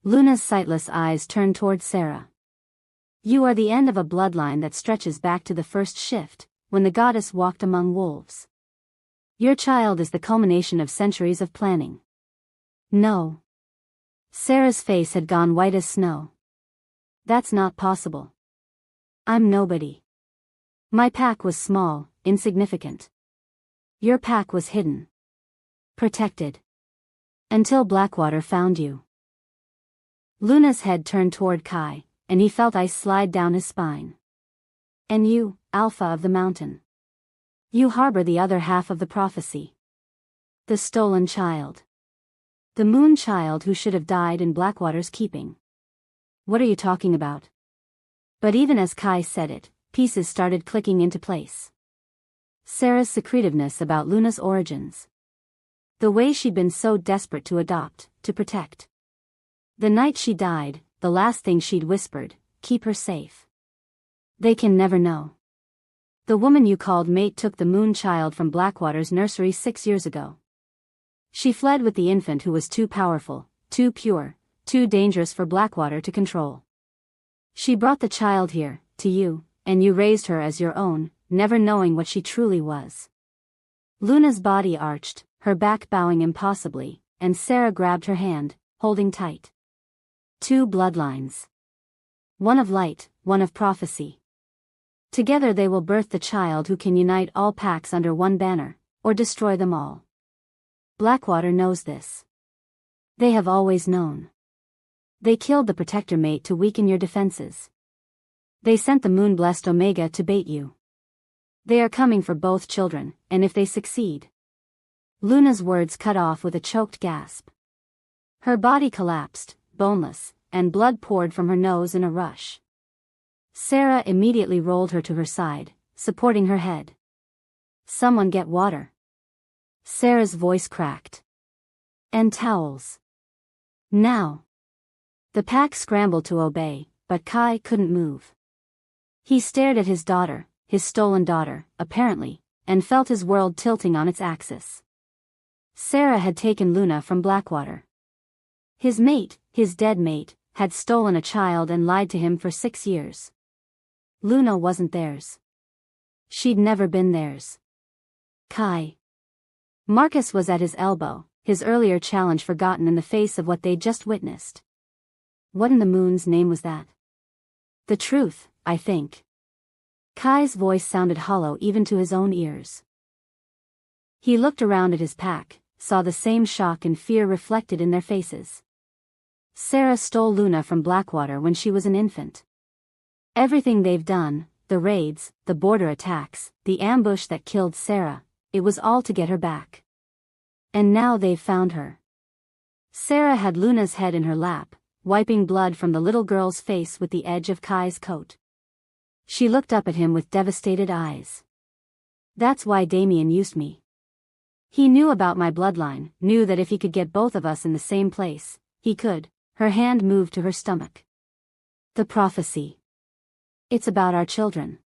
A: Luna's sightless eyes turned toward Sarah. You are the end of a bloodline that stretches back to the first shift, when the goddess walked among wolves. Your child is the culmination of centuries of planning. No. Sarah's face had gone white as snow. That's not possible. I'm nobody. My pack was small, insignificant. Your pack was hidden. Protected. Until Blackwater found you. Luna's head turned toward Kai, and he felt ice slide down his spine. And you, Alpha of the mountain. You harbor the other half of the prophecy. The stolen child. The moon child who should have died in Blackwater's keeping. What are you talking about? But even as Kai said it, pieces started clicking into place. Sarah's secretiveness about Luna's origins. The way she'd been so desperate to adopt, to protect. The night she died, the last thing she'd whispered, keep her safe. They can never know. The woman you called mate took the moon child from Blackwater's nursery 6 years ago. She fled with the infant who was too powerful, too pure, too dangerous for Blackwater to control. She brought the child here, to you, and you raised her as your own, never knowing what she truly was. Luna's body arched, her back bowing impossibly, and Sarah grabbed her hand, holding tight. 2 bloodlines. One of light, one of prophecy. Together they will birth the child who can unite all packs under one banner, or destroy them all. Blackwater knows this. They have always known. They killed the protector mate to weaken your defenses. They sent the moon-blessed Omega to bait you. They are coming for both children, and if they succeed. Luna's words cut off with a choked gasp. Her body collapsed, boneless, and blood poured from her nose in a rush. Sarah immediately rolled her to her side, supporting her head. Someone get water. Sarah's voice cracked. And towels. Now. The pack scrambled to obey, but Kai couldn't move. He stared at his daughter, his stolen daughter, apparently, and felt his world tilting on its axis. Sarah had taken Luna from Blackwater. His mate, his dead mate, had stolen a child and lied to him for 6 years. Luna wasn't theirs. She'd never been theirs. Kai. Marcus was at his elbow, his earlier challenge forgotten in the face of what they'd just witnessed. What in the moon's name was that? The truth, I think. Kai's voice sounded hollow even to his own ears. He looked around at his pack, saw the same shock and fear reflected in their faces. Sarah stole Luna from Blackwater when she was an infant. Everything they've done, the raids, the border attacks, the ambush that killed Sarah, it was all to get her back. And now they've found her. Sarah had Luna's head in her lap, wiping blood from the little girl's face with the edge of Kai's coat. She looked up at him with devastated eyes. That's why Damien used me. He knew about my bloodline, knew that if he could get both of us in the same place, he could. Her hand moved to her stomach. The prophecy. It's about our children.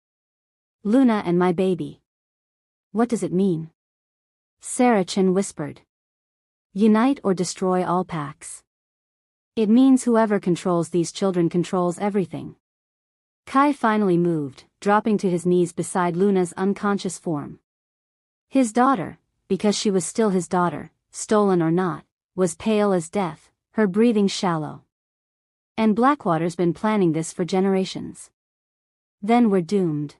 A: Luna and my baby. What does it mean? Sarah Chin whispered. Unite or destroy all packs. It means whoever controls these children controls everything. Kai finally moved, dropping to his knees beside Luna's unconscious form. His daughter, because she was still his daughter, stolen or not, was pale as death, her breathing shallow. And Blackwater's been planning this for generations. Then we're doomed.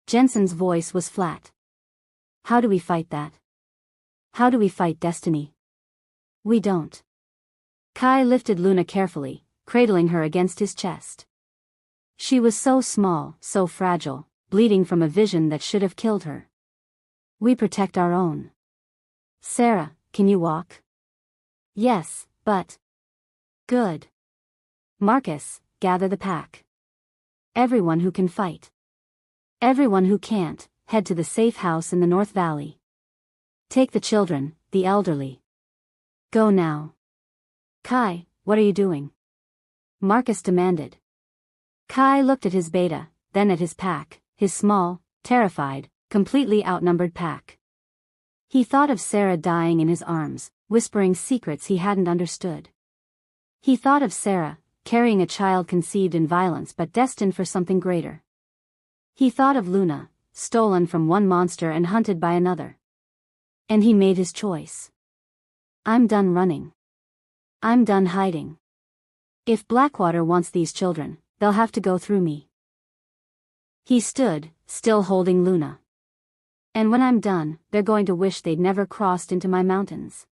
A: Jensen's voice was flat. How do we fight that? How do we fight destiny? We don't. Kai lifted Luna carefully, cradling her against his chest. She was so small, so fragile, bleeding from a vision that should have killed her. We protect our own. Sarah, can you walk? Yes, but... Good. Marcus, gather the pack. Everyone who can fight. Everyone who can't, head to the safe house in the North Valley. Take the children, the elderly. Go now. Kai, what are you doing? Marcus demanded. Kai looked at his beta, then at his pack, his small, terrified, completely outnumbered pack. He thought of Sarah dying in his arms, whispering secrets he hadn't understood. He thought of Sarah, carrying a child conceived in violence but destined for something greater. He thought of Luna, stolen from one monster and hunted by another. And he made his choice. I'm done running. I'm done hiding. If Blackwater wants these children, they'll have to go through me. He stood, still holding Luna. And when I'm done, they're going to wish they'd never crossed into my mountains.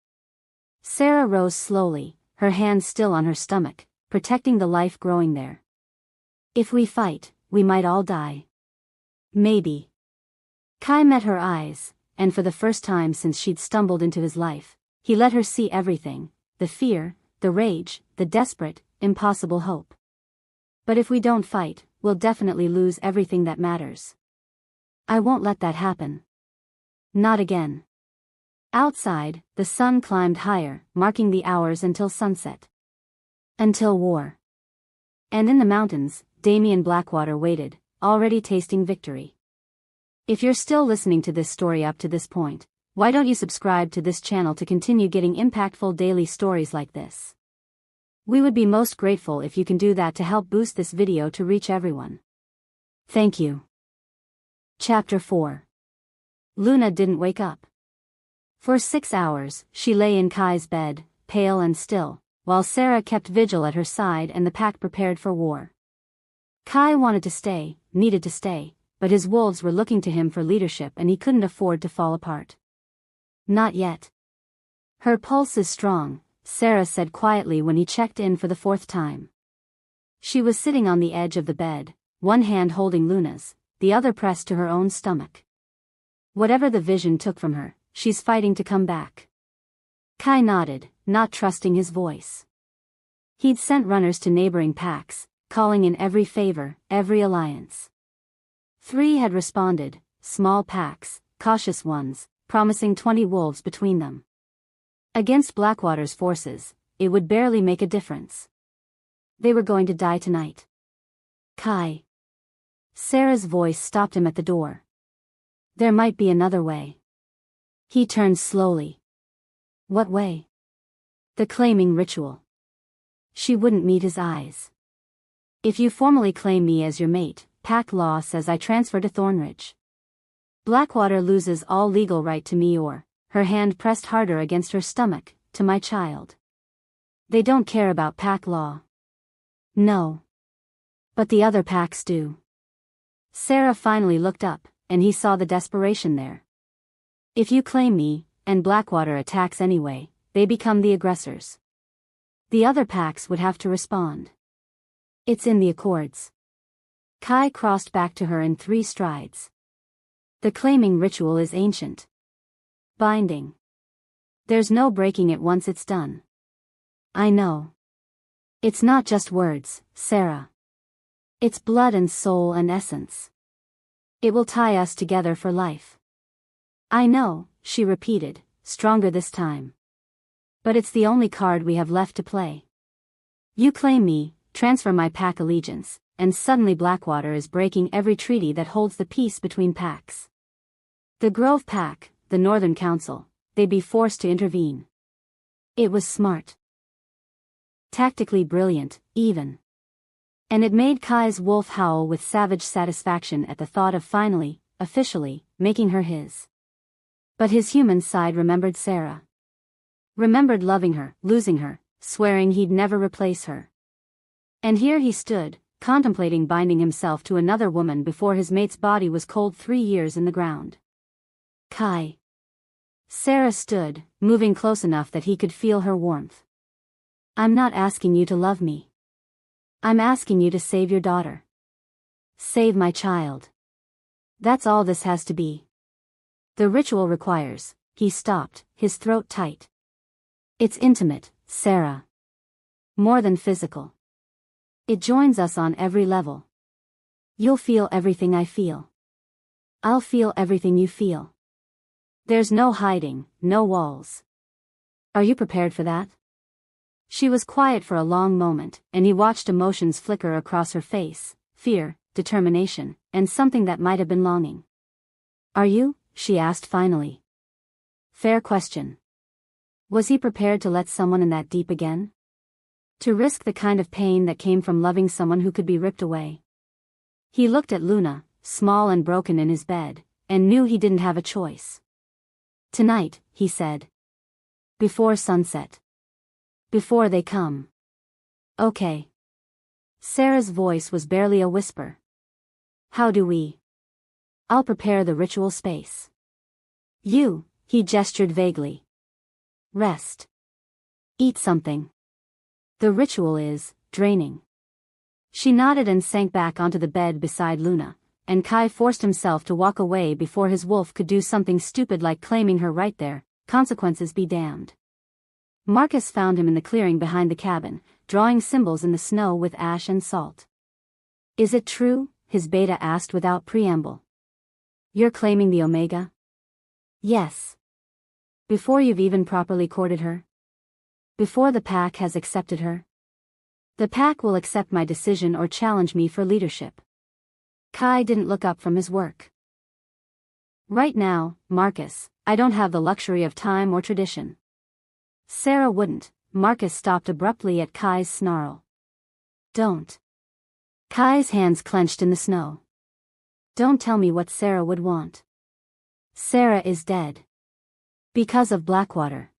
A: Sarah rose slowly, her hand still on her stomach, protecting the life growing there. If we fight, we might all die. Maybe. Kai met her eyes, and for the first time since she'd stumbled into his life, he let her see everything, the fear, the rage, the desperate, impossible hope. But if we don't fight, we'll definitely lose everything that matters. I won't let that happen. Not again. Outside, the sun climbed higher, marking the hours until sunset. Until war. And in the mountains, Damian Blackwater waited, already tasting victory. If you're still listening to this story up to this point, why don't you subscribe to this channel to continue getting impactful daily stories like this? We would be most grateful if you can do that to help boost this video to reach everyone. Thank you. Chapter 4. Luna didn't wake up. For 6 hours, she lay in Kai's bed, pale and still, while Sarah kept vigil at her side and the pack prepared for war. Kai wanted to stay, needed to stay, but his wolves were looking to him for leadership and he couldn't afford to fall apart. Not yet. Her pulse is strong, Sarah said quietly when he checked in for the 4th time. She was sitting on the edge of the bed, one hand holding Luna's, the other pressed to her own stomach. Whatever the vision took from her, she's fighting to come back. Kai nodded, not trusting his voice. He'd sent runners to neighboring packs, calling in every favor, every alliance. 3 had responded, small packs, cautious ones, promising 20 wolves between them. Against Blackwater's forces, it would barely make a difference. They were going to die tonight. Kai. Sarah's voice stopped him at the door. There might be another way. He turned slowly. What way? The claiming ritual. She wouldn't meet his eyes. If you formally claim me as your mate, pack law says I transfer to Thornridge. Blackwater loses all legal right to me or, her hand pressed harder against her stomach, to my child. They don't care about pack law. No. But the other packs do. Sarah finally looked up, and he saw the desperation there. If you claim me, and Blackwater attacks anyway, they become the aggressors. The other packs would have to respond. It's in the accords. Kai crossed back to her in 3 strides. The claiming ritual is ancient. Binding. There's no breaking it once it's done. I know. It's not just words, Sarah. It's blood and soul and essence. It will tie us together for life. I know, she repeated, stronger this time. But it's the only card we have left to play. You claim me, transfer my pack allegiance, and suddenly Blackwater is breaking every treaty that holds the peace between packs. The Grove Pack, the Northern Council, they'd be forced to intervene. It was smart. Tactically brilliant, even. And it made Kai's wolf howl with savage satisfaction at the thought of finally, officially, making her his. But his human side remembered Sarah. Remembered loving her, losing her, swearing he'd never replace her. And here he stood, contemplating binding himself to another woman before his mate's body was cold 3 years in the ground. Kai. Sarah stood, moving close enough that he could feel her warmth. I'm not asking you to love me. I'm asking you to save your daughter. Save my child. That's all this has to be. The ritual requires. He stopped, his throat tight. It's intimate, Sarah. More than physical. It joins us on every level. You'll feel everything I feel. I'll feel everything you feel. There's no hiding, no walls. Are you prepared for that? She was quiet for a long moment, and he watched emotions flicker across her face, fear, determination, and something that might have been longing. Are you? She asked finally. Fair question. Was he prepared to let someone in that deep again? To risk the kind of pain that came from loving someone who could be ripped away? He looked at Luna, small and broken in his bed, and knew he didn't have a choice. Tonight, he said. Before sunset. Before they come. Okay. Sarah's voice was barely a whisper. How do we? I'll prepare the ritual space. You, he gestured vaguely. Rest. Eat something. The ritual is draining. She nodded and sank back onto the bed beside Luna, and Kai forced himself to walk away before his wolf could do something stupid like claiming her right there. Consequences be damned. Marcus found him in the clearing behind the cabin, drawing symbols in the snow with ash and salt. Is it true? His beta asked without preamble. You're claiming the Omega? Yes. Before you've even properly courted her? Before the pack has accepted her? The pack will accept my decision or challenge me for leadership. Kai didn't look up from his work. Right now, Marcus, I don't have the luxury of time or tradition. Sarah wouldn't. Marcus stopped abruptly at Kai's snarl. Don't. Kai's hands clenched in the snow. Don't tell me what Sarah would want. Sarah is dead. Because of Blackwater.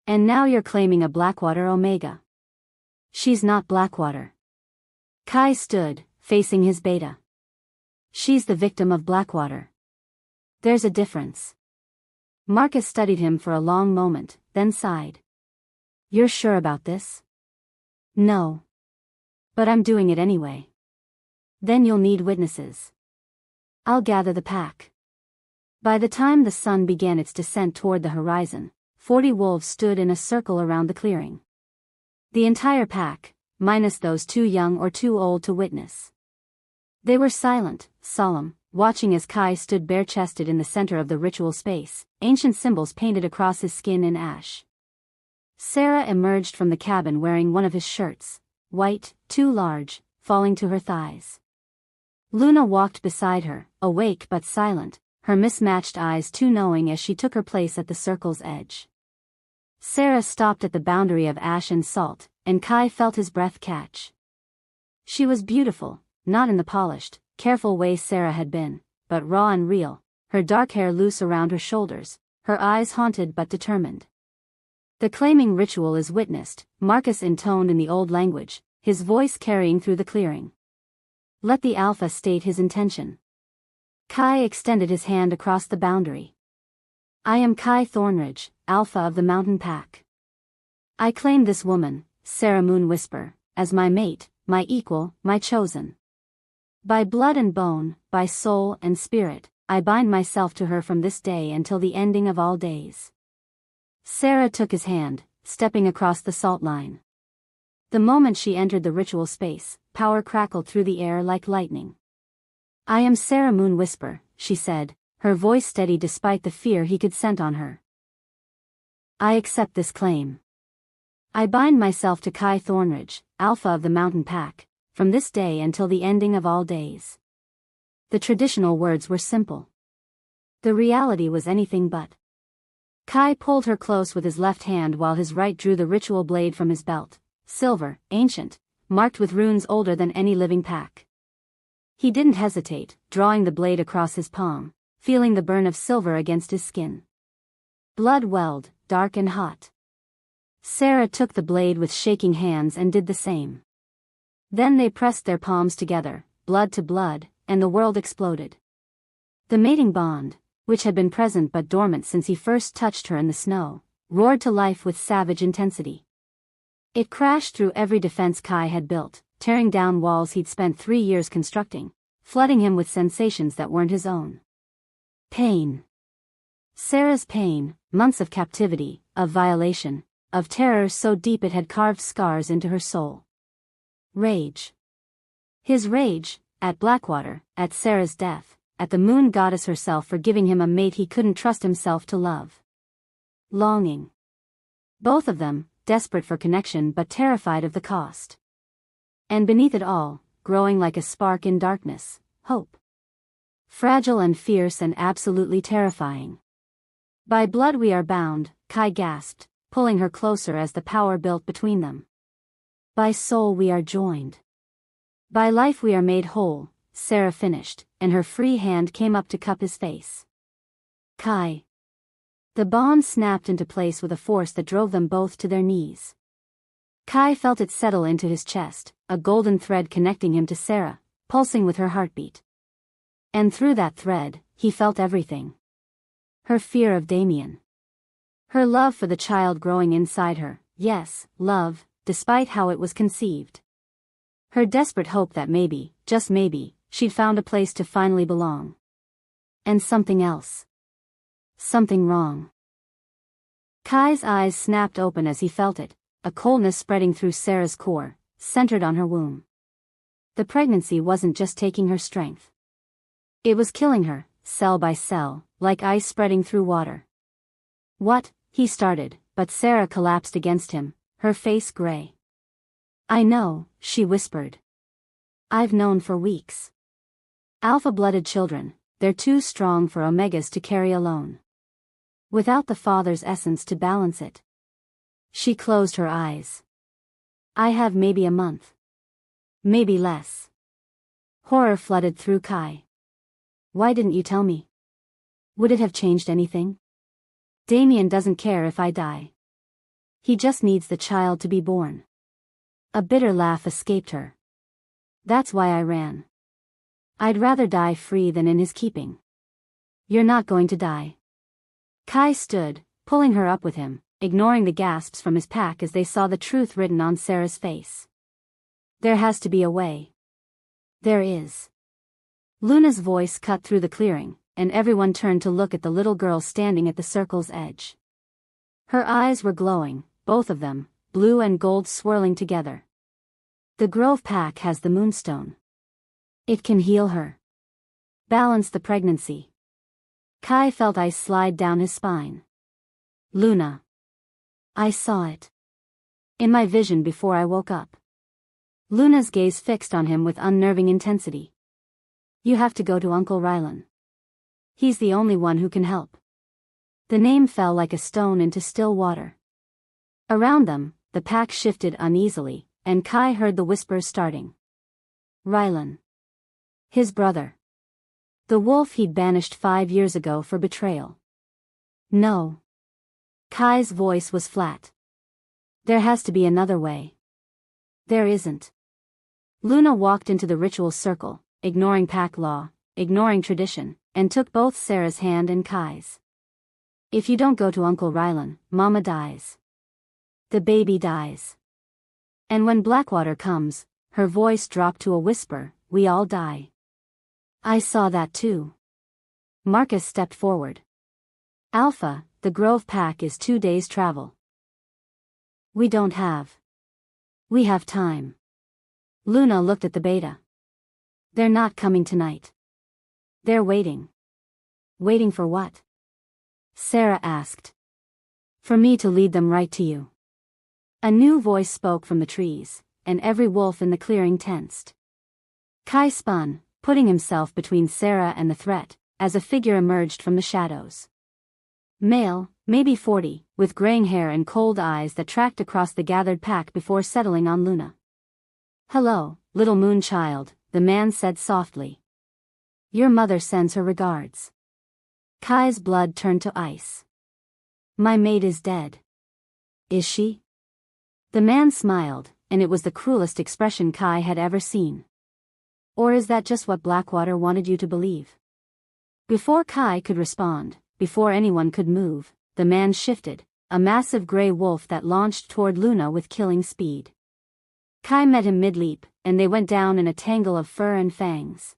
A: And now you're claiming a Blackwater Omega. She's not Blackwater. Kai stood, facing his beta. She's the victim of Blackwater. There's a difference. Marcus studied him for a long moment, then sighed. You're sure about this? No. But I'm doing it anyway. Then you'll need witnesses. I'll gather the pack. By the time the sun began its descent toward the horizon, 40 wolves stood in a circle around the clearing. The entire pack, minus those too young or too old to witness. They were silent, solemn, watching as Kai stood bare-chested in the center of the ritual space, ancient symbols painted across his skin in ash. Sarah emerged from the cabin wearing one of his shirts, white, too large, falling to her thighs. Luna walked beside her, awake but silent, her mismatched eyes too knowing as she took her place at the circle's edge. Sarah stopped at the boundary of ash and salt, and Kai felt his breath catch. She was beautiful, not in the polished, careful way Sarah had been, but raw and real, her dark hair loose around her shoulders, her eyes haunted but determined. The claiming ritual is witnessed, Marcus intoned in the old language, his voice carrying through the clearing. Let the Alpha state his intention. Kai extended his hand across the boundary. I am Kai Thornridge, Alpha of the Mountain Pack. I claim this woman, Sarah Moonwhisper, as my mate, my equal, my chosen. By blood and bone, by soul and spirit, I bind myself to her from this day until the ending of all days. Sarah took his hand, stepping across the salt line. The moment she entered the ritual space, power crackled through the air like lightning. I am Sarah Moonwhisper, she said, her voice steady despite the fear he could scent on her. I accept this claim. I bind myself to Kai Thornridge, Alpha of the Mountain Pack, from this day until the ending of all days. The traditional words were simple. The reality was anything but. Kai pulled her close with his left hand while his right drew the ritual blade from his belt, silver, ancient, marked with runes older than any living pack. He didn't hesitate, drawing the blade across his palm, feeling the burn of silver against his skin. Blood welled, dark and hot. Sarah took the blade with shaking hands and did the same. Then they pressed their palms together, blood to blood, and the world exploded. The mating bond, which had been present but dormant since he first touched her in the snow, roared to life with savage intensity. It crashed through every defense Kai had built, tearing down walls he'd spent 3 years constructing, flooding him with sensations that weren't his own. Pain. Sarah's pain, months of captivity, of violation, of terror so deep it had carved scars into her soul. Rage. His rage, at Blackwater, at Sarah's death, at the moon goddess herself for giving him a mate he couldn't trust himself to love. Longing. Both of them, desperate for connection but terrified of the cost. And beneath it all, growing like a spark in darkness, hope. Fragile and fierce and absolutely terrifying. By blood we are bound, Kai gasped, pulling her closer as the power built between them. By soul we are joined. By life we are made whole, Sarah finished, and her free hand came up to cup his face. Kai. The bond snapped into place with a force that drove them both to their knees. Kai felt it settle into his chest, a golden thread connecting him to Sarah, pulsing with her heartbeat. And through that thread, he felt everything. Her fear of Damien. Her love for the child growing inside her, yes, love, despite how it was conceived. Her desperate hope that maybe, just maybe, she'd found a place to finally belong. And something else. Something wrong. Kai's eyes snapped open as he felt it, a coldness spreading through Sarah's core, centered on her womb. The pregnancy wasn't just taking her strength. It was killing her, cell by cell, like ice spreading through water. What? He started, but Sarah collapsed against him, her face gray. I know, she whispered. I've known for weeks. Alpha-blooded children, they're too strong for omegas to carry alone. Without the father's essence to balance it. She closed her eyes. I have maybe a month. Maybe less. Horror flooded through Kai. Why didn't you tell me? Would it have changed anything? Damien doesn't care if I die. He just needs the child to be born. A bitter laugh escaped her. That's why I ran. I'd rather die free than in his keeping. You're not going to die. Kai stood, pulling her up with him, ignoring the gasps from his pack as they saw the truth written on Sarah's face. There has to be a way. There is. Luna's voice cut through the clearing, and everyone turned to look at the little girl standing at the circle's edge. Her eyes were glowing, both of them, blue and gold swirling together. The Grove Pack has the Moonstone. It can heal her. Balance the pregnancy. Kai felt ice slide down his spine. Luna. I saw it. In my vision before I woke up. Luna's gaze fixed on him with unnerving intensity. You have to go to Uncle Rylan. He's the only one who can help. The name fell like a stone into still water. Around them, the pack shifted uneasily, and Kai heard the whispers starting. Rylan. His brother. The wolf he'd banished 5 years ago for betrayal. No. Kai's voice was flat. There has to be another way. There isn't. Luna walked into the ritual circle, ignoring pack law, ignoring tradition, and took both Sarah's hand and Kai's. If you don't go to Uncle Rylan, Mama dies. The baby dies. And when Blackwater comes, her voice dropped to a whisper, we all die. I saw that too. Marcus stepped forward. Alpha, the Grove Pack is 2 days' travel. We don't have. We have time. Luna looked at the beta. They're not coming tonight. They're waiting. Waiting for what? Sarah asked. For me to lead them right to you. A new voice spoke from the trees, and every wolf in the clearing tensed. Kai spun, putting himself between Sarah and the threat, as a figure emerged from the shadows. Male, maybe 40, with graying hair and cold eyes that tracked across the gathered pack before settling on Luna. Hello, little moon child, the man said softly. Your mother sends her regards. Kai's blood turned to ice. My maid is dead. Is she? The man smiled, and it was the cruelest expression Kai had ever seen. Or is that just what Blackwater wanted you to believe? Before Kai could respond, before anyone could move, the man shifted, a massive gray wolf that launched toward Luna with killing speed. Kai met him mid-leap, and they went down in a tangle of fur and fangs.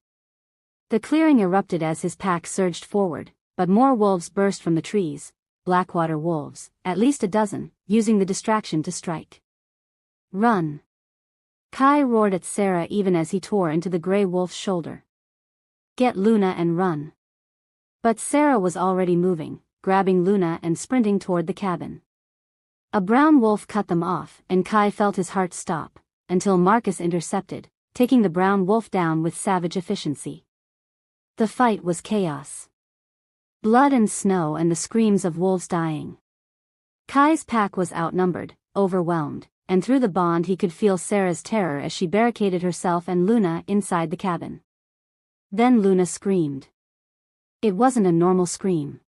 A: The clearing erupted as his pack surged forward, but more wolves burst from the trees, Blackwater wolves, at least a dozen, using the distraction to strike. Run! Kai roared at Sarah even as he tore into the gray wolf's shoulder. Get Luna and run! But Sarah was already moving, grabbing Luna and sprinting toward the cabin. A brown wolf cut them off, and Kai felt his heart stop, until Marcus intercepted, taking the brown wolf down with savage efficiency. The fight was chaos. Blood and snow and the screams of wolves dying. Kai's pack was outnumbered, overwhelmed, and through the bond he could feel Sarah's terror as she barricaded herself and Luna inside the cabin. Then Luna screamed. It wasn't a normal scream.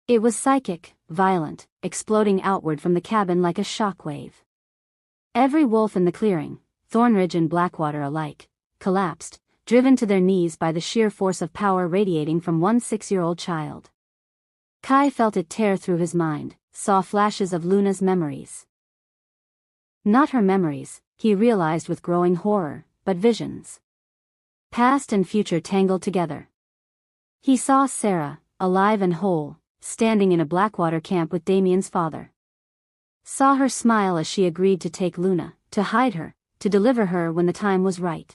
A: It was psychic, violent, exploding outward from the cabin like a shockwave. Every wolf in the clearing, Thornridge and Blackwater alike, collapsed, driven to their knees by the sheer force of power radiating from one 6-year-old child. Kai felt it tear through his mind, saw flashes of Luna's memories. Not her memories, he realized with growing horror, but visions. Past and future tangled together. He saw Sarah, alive and whole, standing in a Blackwater camp with Damien's father. Saw her smile as she agreed to take Luna, to hide her, to deliver her when the time was right.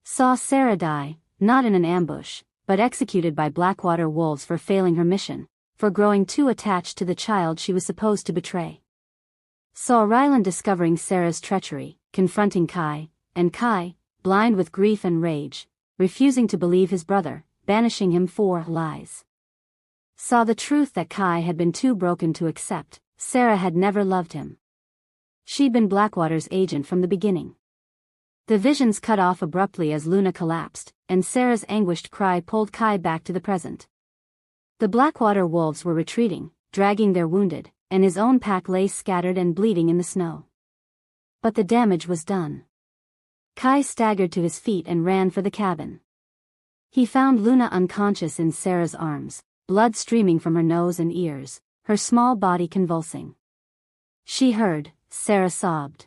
A: Saw Sarah die, not in an ambush, but executed by Blackwater wolves for failing her mission, for growing too attached to the child she was supposed to betray. Saw Ryland discovering Sarah's treachery, confronting Kai, and Kai, blind with grief and rage, refusing to believe his brother, banishing him for lies. Saw the truth that Kai had been too broken to accept. Sarah had never loved him. She'd been Blackwater's agent from the beginning. The visions cut off abruptly as Luna collapsed, and Sarah's anguished cry pulled Kai back to the present. The Blackwater wolves were retreating, dragging their wounded, and his own pack lay scattered and bleeding in the snow. But the damage was done. Kai staggered to his feet and ran for the cabin. He found Luna unconscious in Sarah's arms, blood streaming from her nose and ears, her small body convulsing. She heard, Sarah sobbed.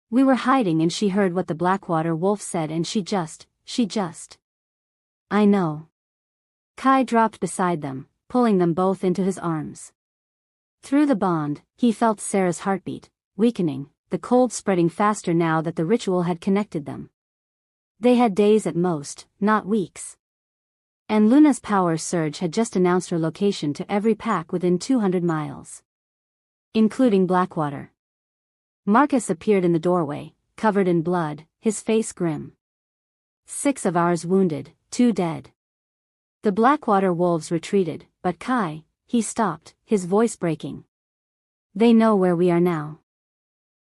A: We were hiding and she heard what the Blackwater wolf said and she just. I know. Kai dropped beside them, pulling them both into his arms. Through the bond, he felt Sarah's heartbeat, weakening, the cold spreading faster now that the ritual had connected them. They had days at most, not weeks. And Luna's power surge had just announced her location to every pack within 200 miles. Including Blackwater. Marcus appeared in the doorway, covered in blood, his face grim. 6 of ours wounded, 2 dead. The Blackwater wolves retreated, but Kai, he stopped, his voice breaking. They know where we are now.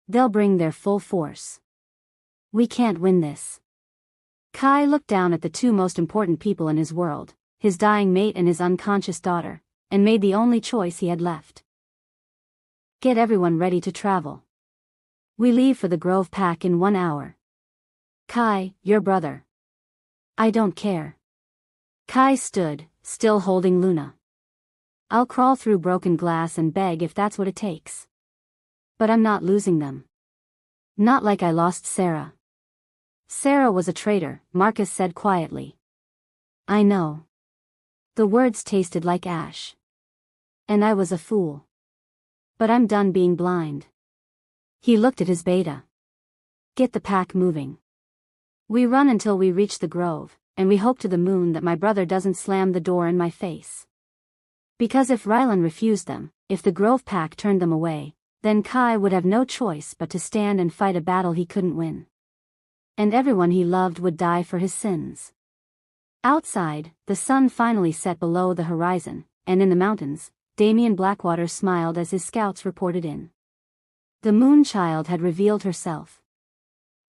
A: They'll bring their full force. We can't win this. Kai looked down at the 2 most important people in his world, his dying mate and his unconscious daughter, and made the only choice he had left. Get everyone ready to travel. We leave for the Grove Pack in 1 hour. Kai, your brother. I don't care. Kai stood, still holding Luna. I'll crawl through broken glass and beg if that's what it takes. But I'm not losing them. Not like I lost Sarah. Sarah was a traitor, Marcus said quietly. I know. The words tasted like ash. And I was a fool. But I'm done being blind. He looked at his beta. Get the pack moving. We run until we reach the grove, and we hope to the moon that my brother doesn't slam the door in my face. Because if Ryland refused them, if the Grove Pack turned them away, then Kai would have no choice but to stand and fight a battle he couldn't win. And everyone he loved would die for his sins. Outside, the sun finally set below the horizon, and in the mountains, Damien Blackwater smiled as his scouts reported in. The Moonchild had revealed herself.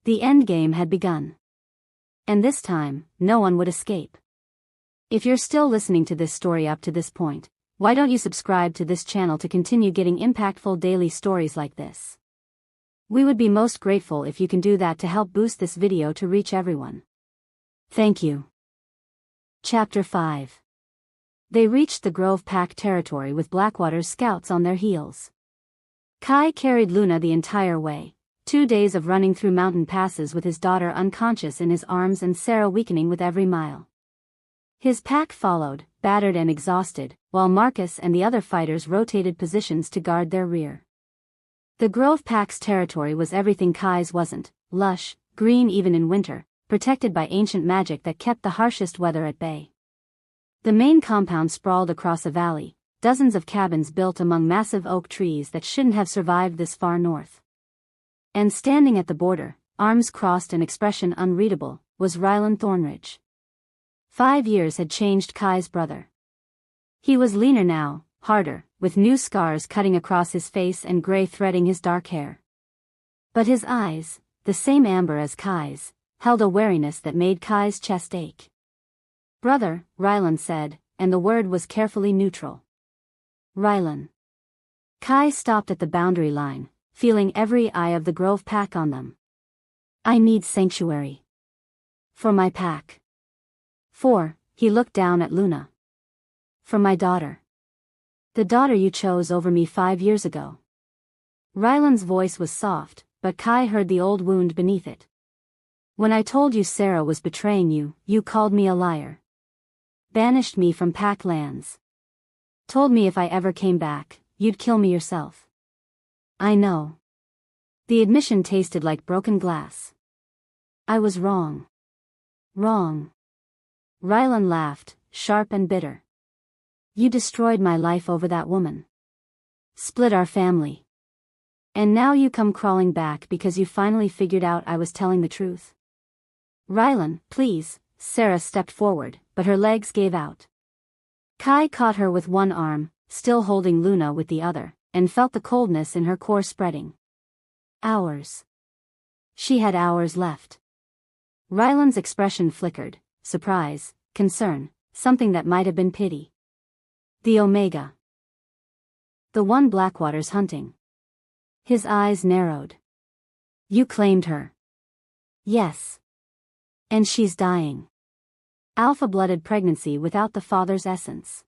A: The endgame had begun. And this time, no one would escape. If you're still listening to this story up to this point, why don't you subscribe to this channel to continue getting impactful daily stories like this? We would be most grateful if you can do that to help boost this video to reach everyone. Thank you. Chapter 5. They reached the Grove Pack territory with Blackwater's scouts on their heels. Kai carried Luna the entire way, 2 days of running through mountain passes with his daughter unconscious in his arms and Sarah weakening with every mile. His pack followed, battered and exhausted, while Marcus and the other fighters rotated positions to guard their rear. The Grove Pack's territory was everything Kai's wasn't: lush, green even in winter, protected by ancient magic that kept the harshest weather at bay. The main compound sprawled across a valley, dozens of cabins built among massive oak trees that shouldn't have survived this far north. And standing at the border, arms crossed and expression unreadable, was Ryland Thornridge. 5 years had changed Kai's brother. He was leaner now, harder, with new scars cutting across his face and gray threading his dark hair. But his eyes, the same amber as Kai's, held a wariness that made Kai's chest ache. "Brother," Ryland said, and the word was carefully neutral. "Ryland." Kai stopped at the boundary line, feeling every eye of the Grove Pack on them. "I need sanctuary. For my pack." "For," he looked down at Luna. "For my daughter. The daughter you chose over me 5 years ago." Ryland's voice was soft, but Kai heard the old wound beneath it. "When I told you Sarah was betraying you, you called me a liar. Banished me from Pack lands. Told me if I ever came back, you'd kill me yourself." "I know." The admission tasted like broken glass. "I was wrong. Wrong." Ryland laughed, sharp and bitter. "You destroyed my life over that woman. Split our family. And now you come crawling back because you finally figured out I was telling the truth." "Ryland, please." Sarah stepped forward, but her legs gave out. Kai caught her with one arm, still holding Luna with the other, and felt the coldness in her core spreading. Hours. She had hours left. Ryland's expression flickered: surprise, concern, something that might have been pity. "The Omega. The one Blackwater's hunting." His eyes narrowed. "You claimed her." "Yes. And she's dying. Alpha-blooded pregnancy without the father's essence."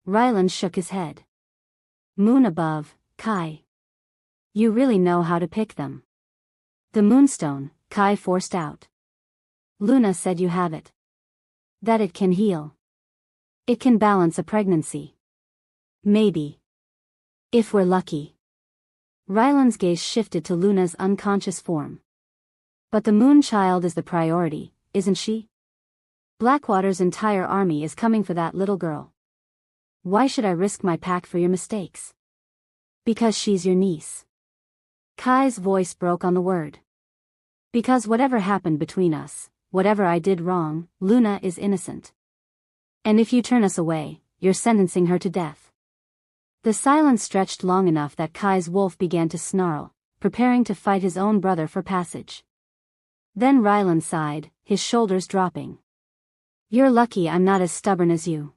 A: Ryland shook his head. "Moon above, Kai. You really know how to pick them." "The moonstone," Kai forced out. "Luna said you have it. That it can heal. It can balance a pregnancy. Maybe. If we're lucky." Ryland's gaze shifted to Luna's unconscious form. "But the moon child is the priority, isn't she? Blackwater's entire army is coming for that little girl. Why should I risk my pack for your mistakes?" "Because she's your niece." Kai's voice broke on the word. "Because whatever happened between us, whatever I did wrong, Luna is innocent. And if you turn us away, you're sentencing her to death." The silence stretched long enough that Kai's wolf began to snarl, preparing to fight his own brother for passage. Then Ryland sighed, his shoulders dropping. "You're lucky I'm not as stubborn as you."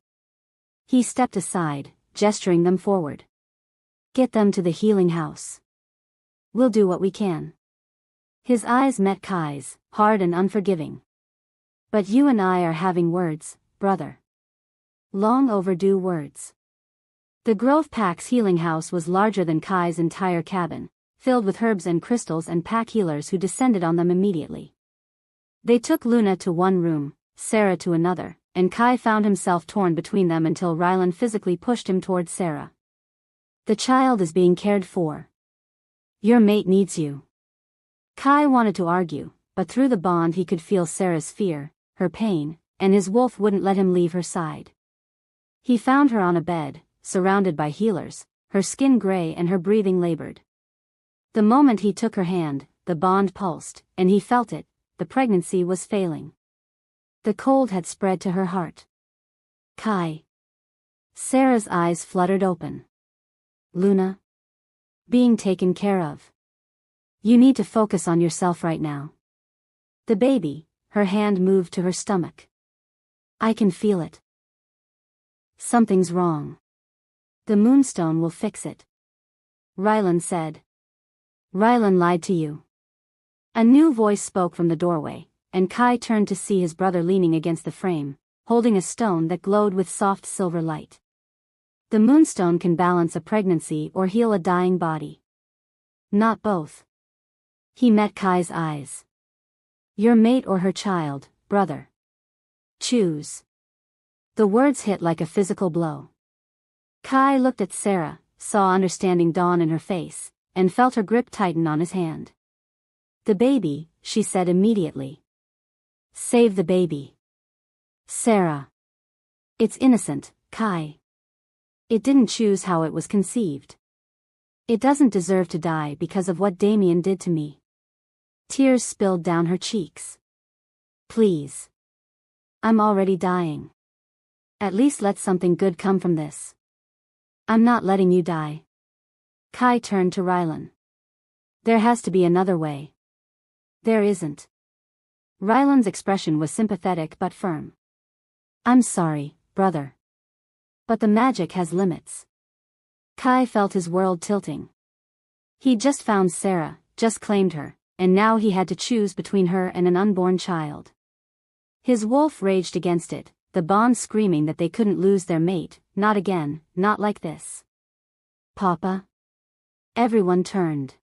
A: He stepped aside, gesturing them forward. "Get them to the healing house. We'll do what we can." His eyes met Kai's, hard and unforgiving. "But you and I are having words, brother. Long overdue words." The Grove Pack's healing house was larger than Kai's entire cabin, filled with herbs and crystals and pack healers who descended on them immediately. They took Luna to one room, Sarah to another, and Kai found himself torn between them until Ryland physically pushed him toward Sarah. "The child is being cared for. Your mate needs you." Kai wanted to argue, but through the bond he could feel Sarah's fear, her pain, and his wolf wouldn't let him leave her side. He found her on a bed, surrounded by healers, her skin gray and her breathing labored. The moment he took her hand, the bond pulsed, and he felt it: the pregnancy was failing. The cold had spread to her heart. "Kai." Sarah's eyes fluttered open. "Luna? Being taken care of. You need to focus on yourself right now." "The baby," her hand moved to her stomach. "I can feel it. Something's wrong. The moonstone will fix it," Ryland said. Rylan lied to you. A new voice spoke from the doorway, and Kai turned to see his brother leaning against the frame, holding a stone that glowed with soft silver light. The moonstone can balance a pregnancy or heal a dying body. Not both. He met Kai's eyes. Your mate or her child, brother. Choose. The words hit like a physical blow. Kai looked at Sarah, saw understanding dawn in her face, and felt her grip tighten on his hand. The baby, she said immediately. Save the baby. Sarah. It's innocent, Kai. It didn't choose how it was conceived. It doesn't deserve to die because of what Damien did to me. Tears spilled down her cheeks. Please. I'm already dying. At least let something good come from this. I'm not letting you die. Kai turned to Rylan. There has to be another way. There isn't. Rylan's expression was sympathetic but firm. I'm sorry, brother. But the magic has limits. Kai felt his world tilting. He'd just found Sarah, just claimed her, and now he had to choose between her and an unborn child. His wolf raged against it, the bond screaming that they couldn't lose their mate, not again, not like this. Papa? Everyone turned.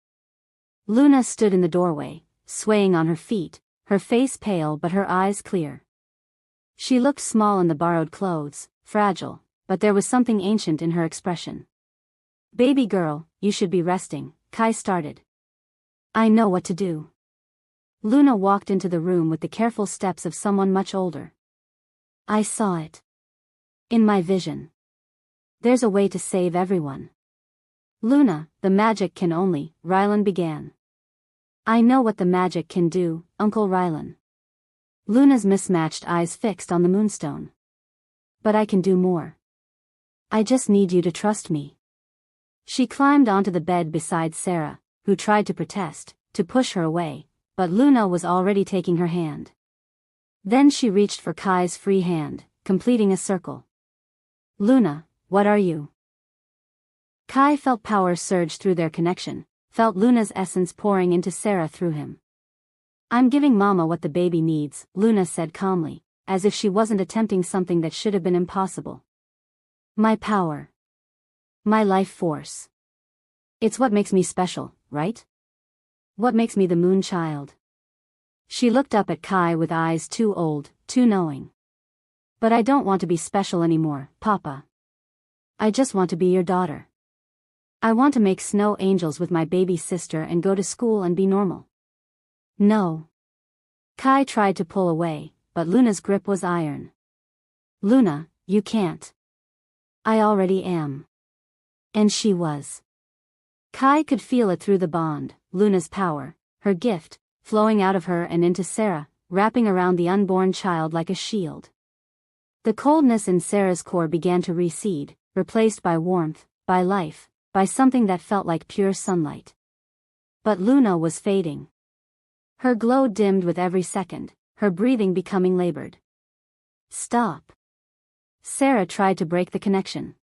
A: Luna stood in the doorway, swaying on her feet, her face pale but her eyes clear. She looked small in the borrowed clothes, fragile, but there was something ancient in her expression. Baby girl, you should be resting, Kai started. I know what to do. Luna walked into the room with the careful steps of someone much older. I saw it. In my vision. There's a way to save everyone. Luna, the magic can only, Rylan began. I know what the magic can do, Uncle Rylan. Luna's mismatched eyes fixed on the moonstone. But I can do more. I just need you to trust me. She climbed onto the bed beside Sarah, who tried to protest, to push her away, but Luna was already taking her hand. Then she reached for Kai's free hand, completing a circle. Luna, what are you? Kai felt power surge through their connection, felt Luna's essence pouring into Sarah through him. I'm giving Mama what the baby needs, Luna said calmly, as if she wasn't attempting something that should have been impossible. My power. My life force. It's what makes me special, right? What makes me the moon child? She looked up at Kai with eyes too old, too knowing. But I don't want to be special anymore, Papa. I just want to be your daughter. I want to make snow angels with my baby sister and go to school and be normal. No. Kai tried to pull away, but Luna's grip was iron. Luna, you can't. I already am. And she was. Kai could feel it through the bond, Luna's power, her gift, flowing out of her and into Sarah, wrapping around the unborn child like a shield. The coldness in Sarah's core began to recede, replaced by warmth, by life, by something that felt like pure sunlight. But Luna was fading. Her glow dimmed with every second, her breathing becoming labored. Stop. Sarah tried to break the connection.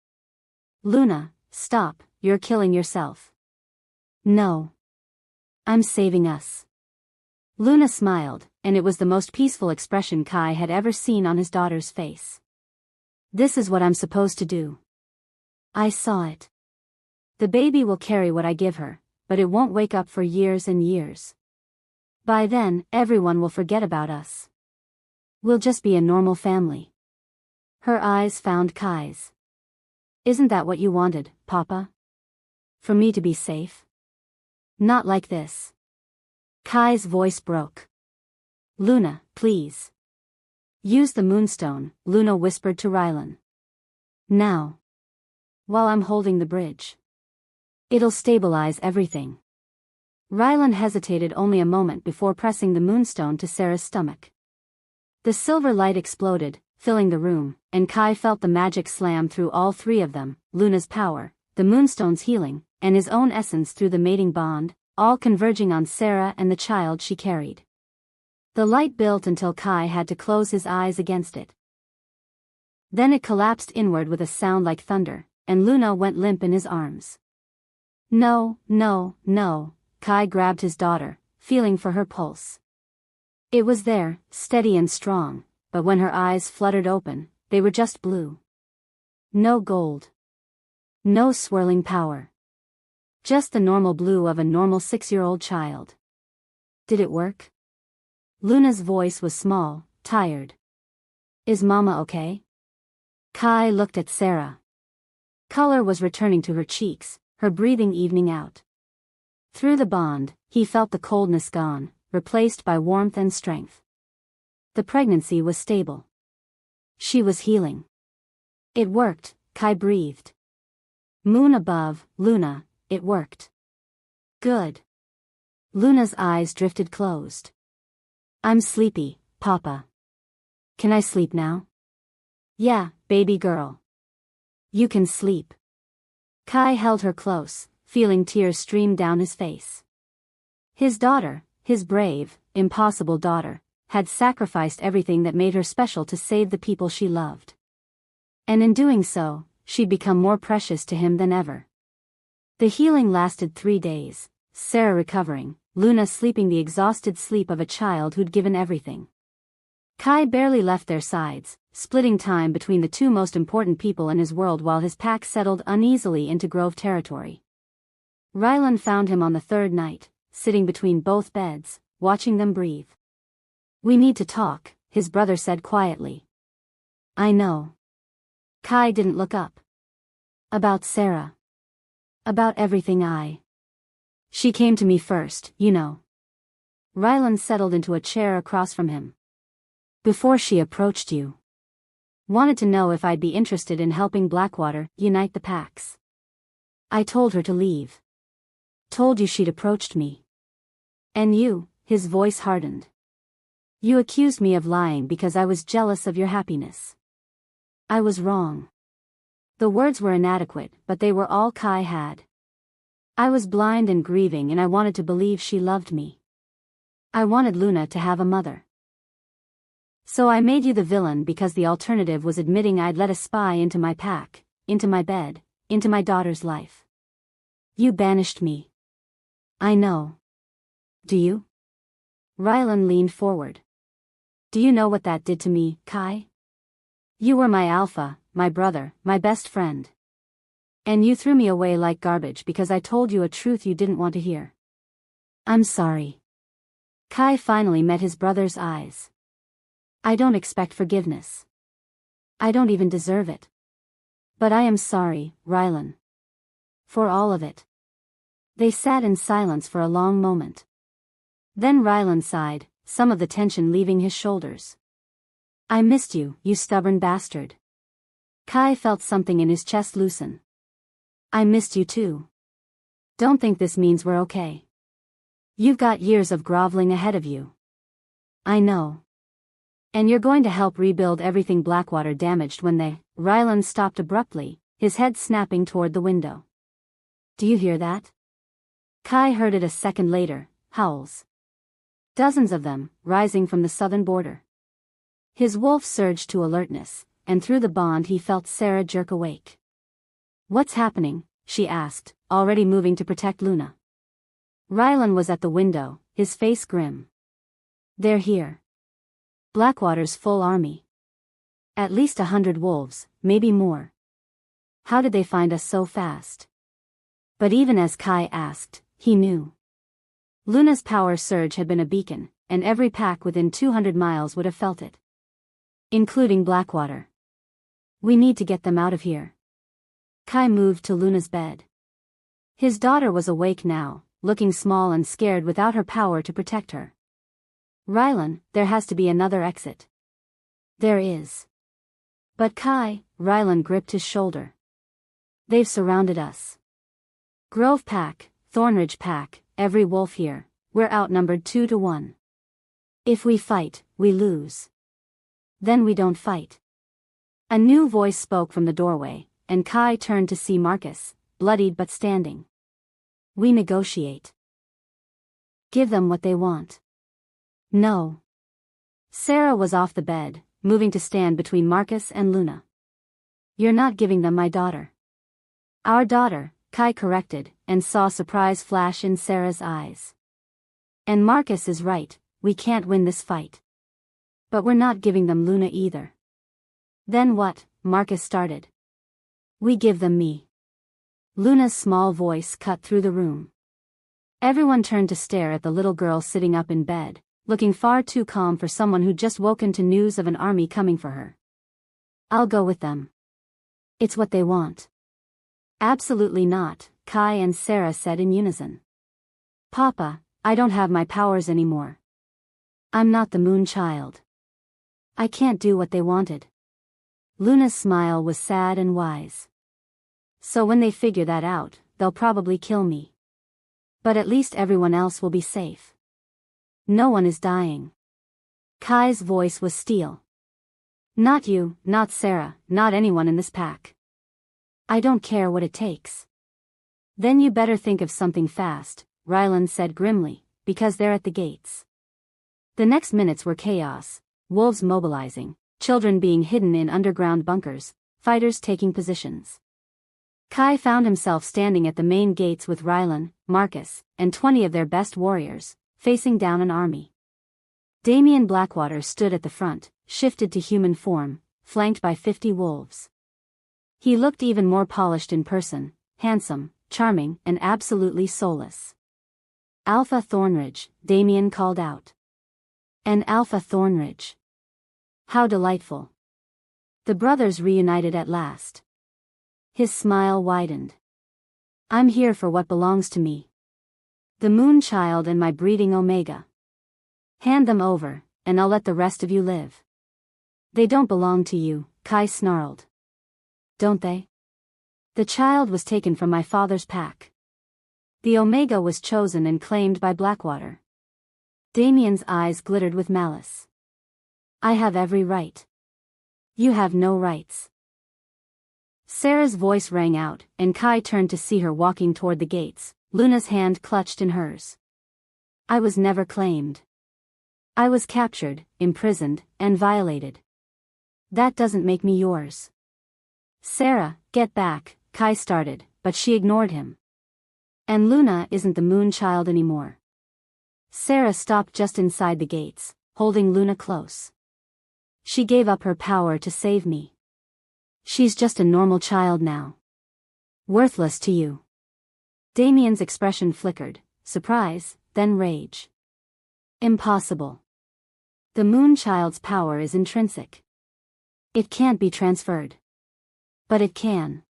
A: Luna, stop, you're killing yourself. No. I'm saving us. Luna smiled, and it was the most peaceful expression Kai had ever seen on his daughter's face. This is what I'm supposed to do. I saw it. The baby will carry what I give her, but it won't wake up for years and years. By then, everyone will forget about us. We'll just be a normal family. Her eyes found Kai's. Isn't that what you wanted, Papa? For me to be safe? Not like this. Kai's voice broke. Luna, please. Use the moonstone, Luna whispered to Rylan. Now. While I'm holding the bridge. It'll stabilize everything. Rylan hesitated only a moment before pressing the moonstone to Sarah's stomach. The silver light exploded, filling the room, and Kai felt the magic slam through all three of them, Luna's power, the moonstone's healing, and his own essence through the mating bond, all converging on Sarah and the child she carried. The light built until Kai had to close his eyes against it. Then it collapsed inward with a sound like thunder, and Luna went limp in his arms. No, no, no, Kai grabbed his daughter, feeling for her pulse. It was there, steady and strong, but when her eyes fluttered open, they were just blue. No gold. No swirling power. Just the normal blue of a normal 6-year-old child. Did it work? Luna's voice was small, tired. Is Mama okay? Kai looked at Sarah. Color was returning to her cheeks, her breathing evening out. Through the bond, he felt the coldness gone, replaced by warmth and strength. The pregnancy was stable. She was healing. It worked, Kai breathed. Moon above, Luna, it worked. Good. Luna's eyes drifted closed. I'm sleepy, Papa. Can I sleep now? Yeah, baby girl. You can sleep. Kai held her close, feeling tears stream down his face. His daughter, his brave, impossible daughter, had sacrificed everything that made her special to save the people she loved. And in doing so, she'd become more precious to him than ever. The healing lasted 3 days, Sarah recovering, Luna sleeping the exhausted sleep of a child who'd given everything. Kai barely left their sides, splitting time between the two most important people in his world while his pack settled uneasily into Grove territory. Rylan found him on the 3rd night, sitting between both beds, watching them breathe. We need to talk, his brother said quietly. I know. Kai didn't look up. About Sarah. About everything She came to me first, you know. Rylan settled into a chair across from him. Before she approached you. Wanted to know if I'd be interested in helping Blackwater unite the packs. I told her to leave. Told you she'd approached me. And you, his voice hardened. You accused me of lying because I was jealous of your happiness. I was wrong. The words were inadequate, but they were all Kai had. I was blind and grieving and I wanted to believe she loved me. I wanted Luna to have a mother. So I made you the villain because the alternative was admitting I'd let a spy into my pack, into my bed, into my daughter's life. You banished me. I know. Do you? Rylan leaned forward. Do you know what that did to me, Kai? You were my alpha, my brother, my best friend. And you threw me away like garbage because I told you a truth you didn't want to hear. I'm sorry. Kai finally met his brother's eyes. I don't expect forgiveness. I don't even deserve it. But I am sorry, Rylan. For all of it. They sat in silence for a long moment. Then Rylan sighed, some of the tension leaving his shoulders. I missed you, you stubborn bastard. Kai felt something in his chest loosen. I missed you too. Don't think this means we're okay. You've got years of groveling ahead of you. I know. And you're going to help rebuild everything Blackwater damaged when they... Rylan stopped abruptly, his head snapping toward the window. Do you hear that? Kai heard it a second later, howls. Dozens of them, rising from the southern border. His wolf surged to alertness, and through the bond he felt Sarah jerk awake. What's happening? She asked, already moving to protect Luna. Rylan was at the window, his face grim. They're here. Blackwater's full army. At least 100 wolves, maybe more. How did they find us so fast? But even as Kai asked, he knew. Luna's power surge had been a beacon, and every pack within 200 miles would have felt it. Including Blackwater. We need to get them out of here. Kai moved to Luna's bed. His daughter was awake now, looking small and scared without her power to protect her. Rylan, there has to be another exit. There is. But Kai, Rylan gripped his shoulder. They've surrounded us. Grove pack, Thornridge pack, every wolf here, we're outnumbered 2 to 1. If we fight, we lose. Then we don't fight. A new voice spoke from the doorway, and Kai turned to see Marcus, bloodied but standing. We negotiate. Give them what they want. No. Sarah was off the bed, moving to stand between Marcus and Luna. You're not giving them my daughter. Our daughter, Kai corrected, and saw surprise flash in Sarah's eyes. And Marcus is right, we can't win this fight. But we're not giving them Luna either. Then what? Marcus started. We give them me. Luna's small voice cut through the room. Everyone turned to stare at the little girl sitting up in bed, looking far too calm for someone who'd just woken to news of an army coming for her. I'll go with them. It's what they want. Absolutely not, Kai and Sarah said in unison. Papa, I don't have my powers anymore. I'm not the moon child. I can't do what they wanted. Luna's smile was sad and wise. So when they figure that out, they'll probably kill me. But at least everyone else will be safe. No one is dying. Kai's voice was steel. Not you, not Sarah, not anyone in this pack. I don't care what it takes. Then you better think of something fast, Ryland said grimly, because they're at the gates. The next minutes were chaos, wolves mobilizing, children being hidden in underground bunkers, fighters taking positions. Kai found himself standing at the main gates with Ryland, Marcus, and 20 of their best warriors, facing down an army. Damien Blackwater stood at the front, shifted to human form, flanked by 50 wolves. He looked even more polished in person, handsome, charming, and absolutely soulless. Alpha Thornridge, Damien called out. And Alpha Thornridge. How delightful. The brothers reunited at last. His smile widened. I'm here for what belongs to me. The moon child and my breeding Omega. Hand them over, and I'll let the rest of you live. They don't belong to you, Kai snarled. Don't they? The child was taken from my father's pack. The Omega was chosen and claimed by Blackwater. Damien's eyes glittered with malice. I have every right. You have no rights. Sarah's voice rang out, and Kai turned to see her walking toward the gates, Luna's hand clutched in hers. I was never claimed. I was captured, imprisoned, and violated. That doesn't make me yours. Sarah, get back, Kai started, but she ignored him. And Luna isn't the moon child anymore. Sarah stopped just inside the gates, holding Luna close. She gave up her power to save me. She's just a normal child now. Worthless to you. Damien's expression flickered, surprise, then rage. Impossible. The moon child's power is intrinsic. It can't be transferred. But it can.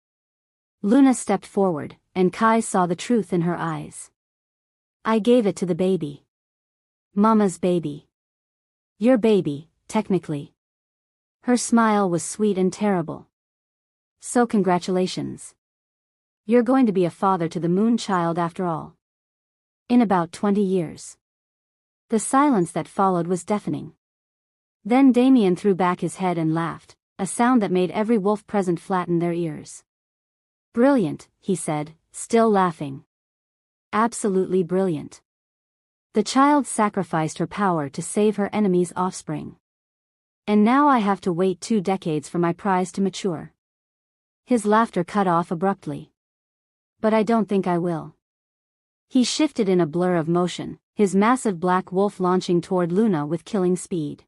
A: Luna stepped forward, and Kai saw the truth in her eyes. I gave it to the baby. Mama's baby. Your baby, technically. Her smile was sweet and terrible. So congratulations. You're going to be a father to the moon child after all. In about 20 years. The silence that followed was deafening. Then Damien threw back his head and laughed, a sound that made every wolf present flatten their ears. Brilliant, he said, still laughing. Absolutely brilliant. The child sacrificed her power to save her enemy's offspring. And now I have to wait 2 decades for my prize to mature. His laughter cut off abruptly. But I don't think I will. He shifted in a blur of motion, his massive black wolf launching toward Luna with killing speed.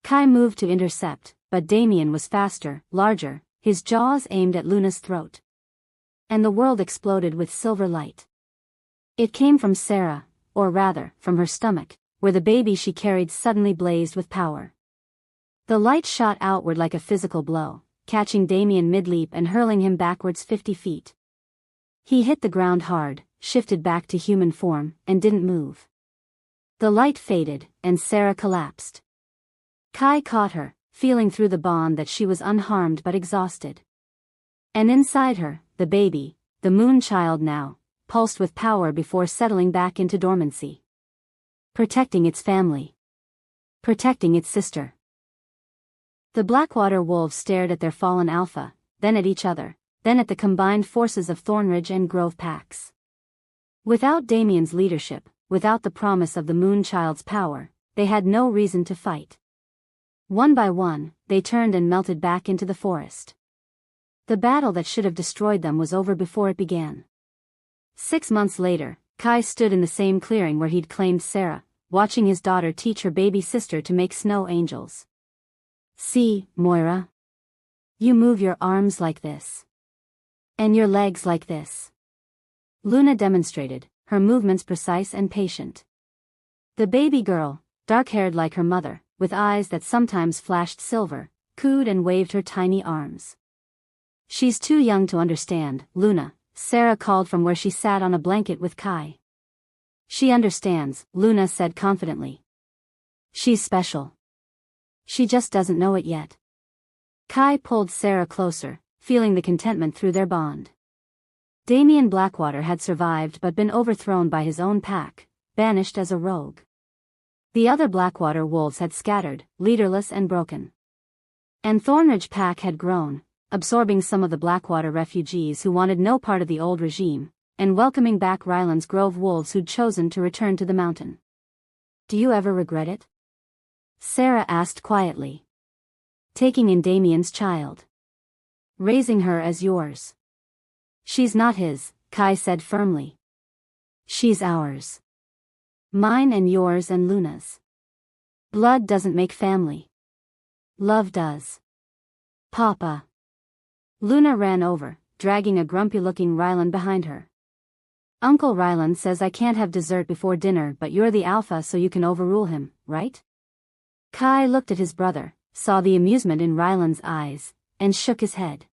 A: Kai moved to intercept, but Damien was faster, larger, his jaws aimed at Luna's throat. And the world exploded with silver light. It came from Sarah, or rather, from her stomach, where the baby she carried suddenly blazed with power. The light shot outward like a physical blow, catching Damien mid-leap and hurling him backwards 50 feet. He hit the ground hard, shifted back to human form, and didn't move. The light faded, and Sarah collapsed. Kai caught her, feeling through the bond that she was unharmed but exhausted. And inside her, the baby, the moon child now, pulsed with power before settling back into dormancy. Protecting its family. Protecting its sister. The Blackwater wolves stared at their fallen alpha, then at each other, then at the combined forces of Thornridge and Grove packs. Without Damien's leadership, without the promise of the moon child's power, they had no reason to fight. One by one, they turned and melted back into the forest. The battle that should have destroyed them was over before it began. 6 months later, Kai stood in the same clearing where he'd claimed Sarah, watching his daughter teach her baby sister to make snow angels. "See, Moira. You move your arms like this. And your legs like this." Luna demonstrated, her movements precise and patient. The baby girl, dark-haired like her mother, with eyes that sometimes flashed silver, cooed and waved her tiny arms. "She's too young to understand, Luna," Sarah called from where she sat on a blanket with Kai. "She understands," Luna said confidently. "She's special. She just doesn't know it yet." Kai pulled Sarah closer, feeling the contentment through their bond. Damien Blackwater had survived but been overthrown by his own pack, banished as a rogue. The other Blackwater wolves had scattered, leaderless and broken. And Thornridge pack had grown, absorbing some of the Blackwater refugees who wanted no part of the old regime, and welcoming back Ryland's Grove wolves who'd chosen to return to the mountain. "Do you ever regret it?" Sarah asked quietly. "Taking in Damien's child. Raising her as yours." "She's not his," Kai said firmly. "She's ours. Mine and yours and Luna's. Blood doesn't make family. Love does." "Papa." Luna ran over, dragging a grumpy-looking Ryland behind her. "Uncle Ryland says I can't have dessert before dinner, but you're the alpha so you can overrule him, right?" Kai looked at his brother, saw the amusement in Ryland's eyes, and shook his head.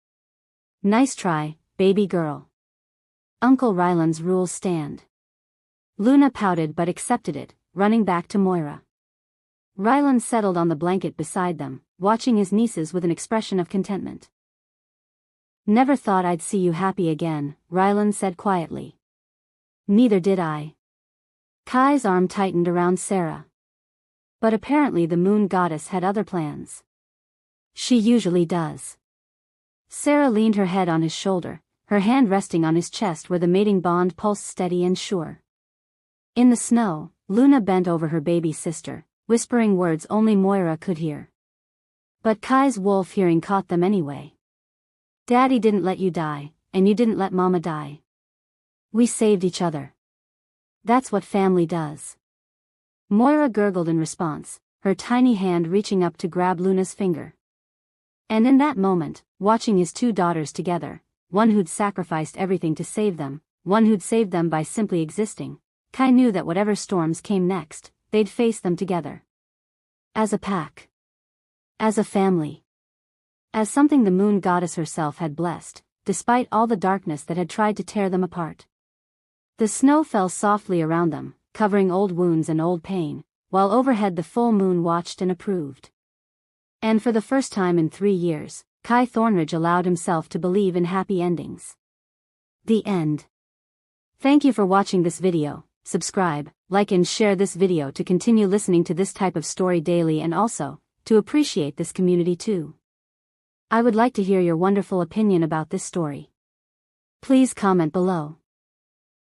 A: "Nice try, baby girl. Uncle Ryland's rules stand." Luna pouted but accepted it, running back to Moira. Ryland settled on the blanket beside them, watching his nieces with an expression of contentment. "Never thought I'd see you happy again," Ryland said quietly. "Neither did I." Kai's arm tightened around Sarah. But apparently the moon goddess had other plans. "She usually does." Sarah leaned her head on his shoulder, her hand resting on his chest where the mating bond pulsed steady and sure. In the snow, Luna bent over her baby sister, whispering words only Moira could hear. But Kai's wolf hearing caught them anyway. "Daddy didn't let you die, and you didn't let Mama die. We saved each other. That's what family does." Moira gurgled in response, her tiny hand reaching up to grab Luna's finger. And in that moment, watching his two daughters together, one who'd sacrificed everything to save them, one who'd saved them by simply existing, Kai knew that whatever storms came next, they'd face them together. As a pack. As a family. As something the moon goddess herself had blessed, despite all the darkness that had tried to tear them apart. The snow fell softly around them, covering old wounds and old pain, while overhead the full moon watched and approved. And for the first time in 3 years, Kai Thornridge allowed himself to believe in happy endings. The end. Thank you for watching this video. Subscribe, like and share this video to continue listening to this type of story daily and also, to appreciate this community too. I would like to hear your wonderful opinion about this story. Please comment below.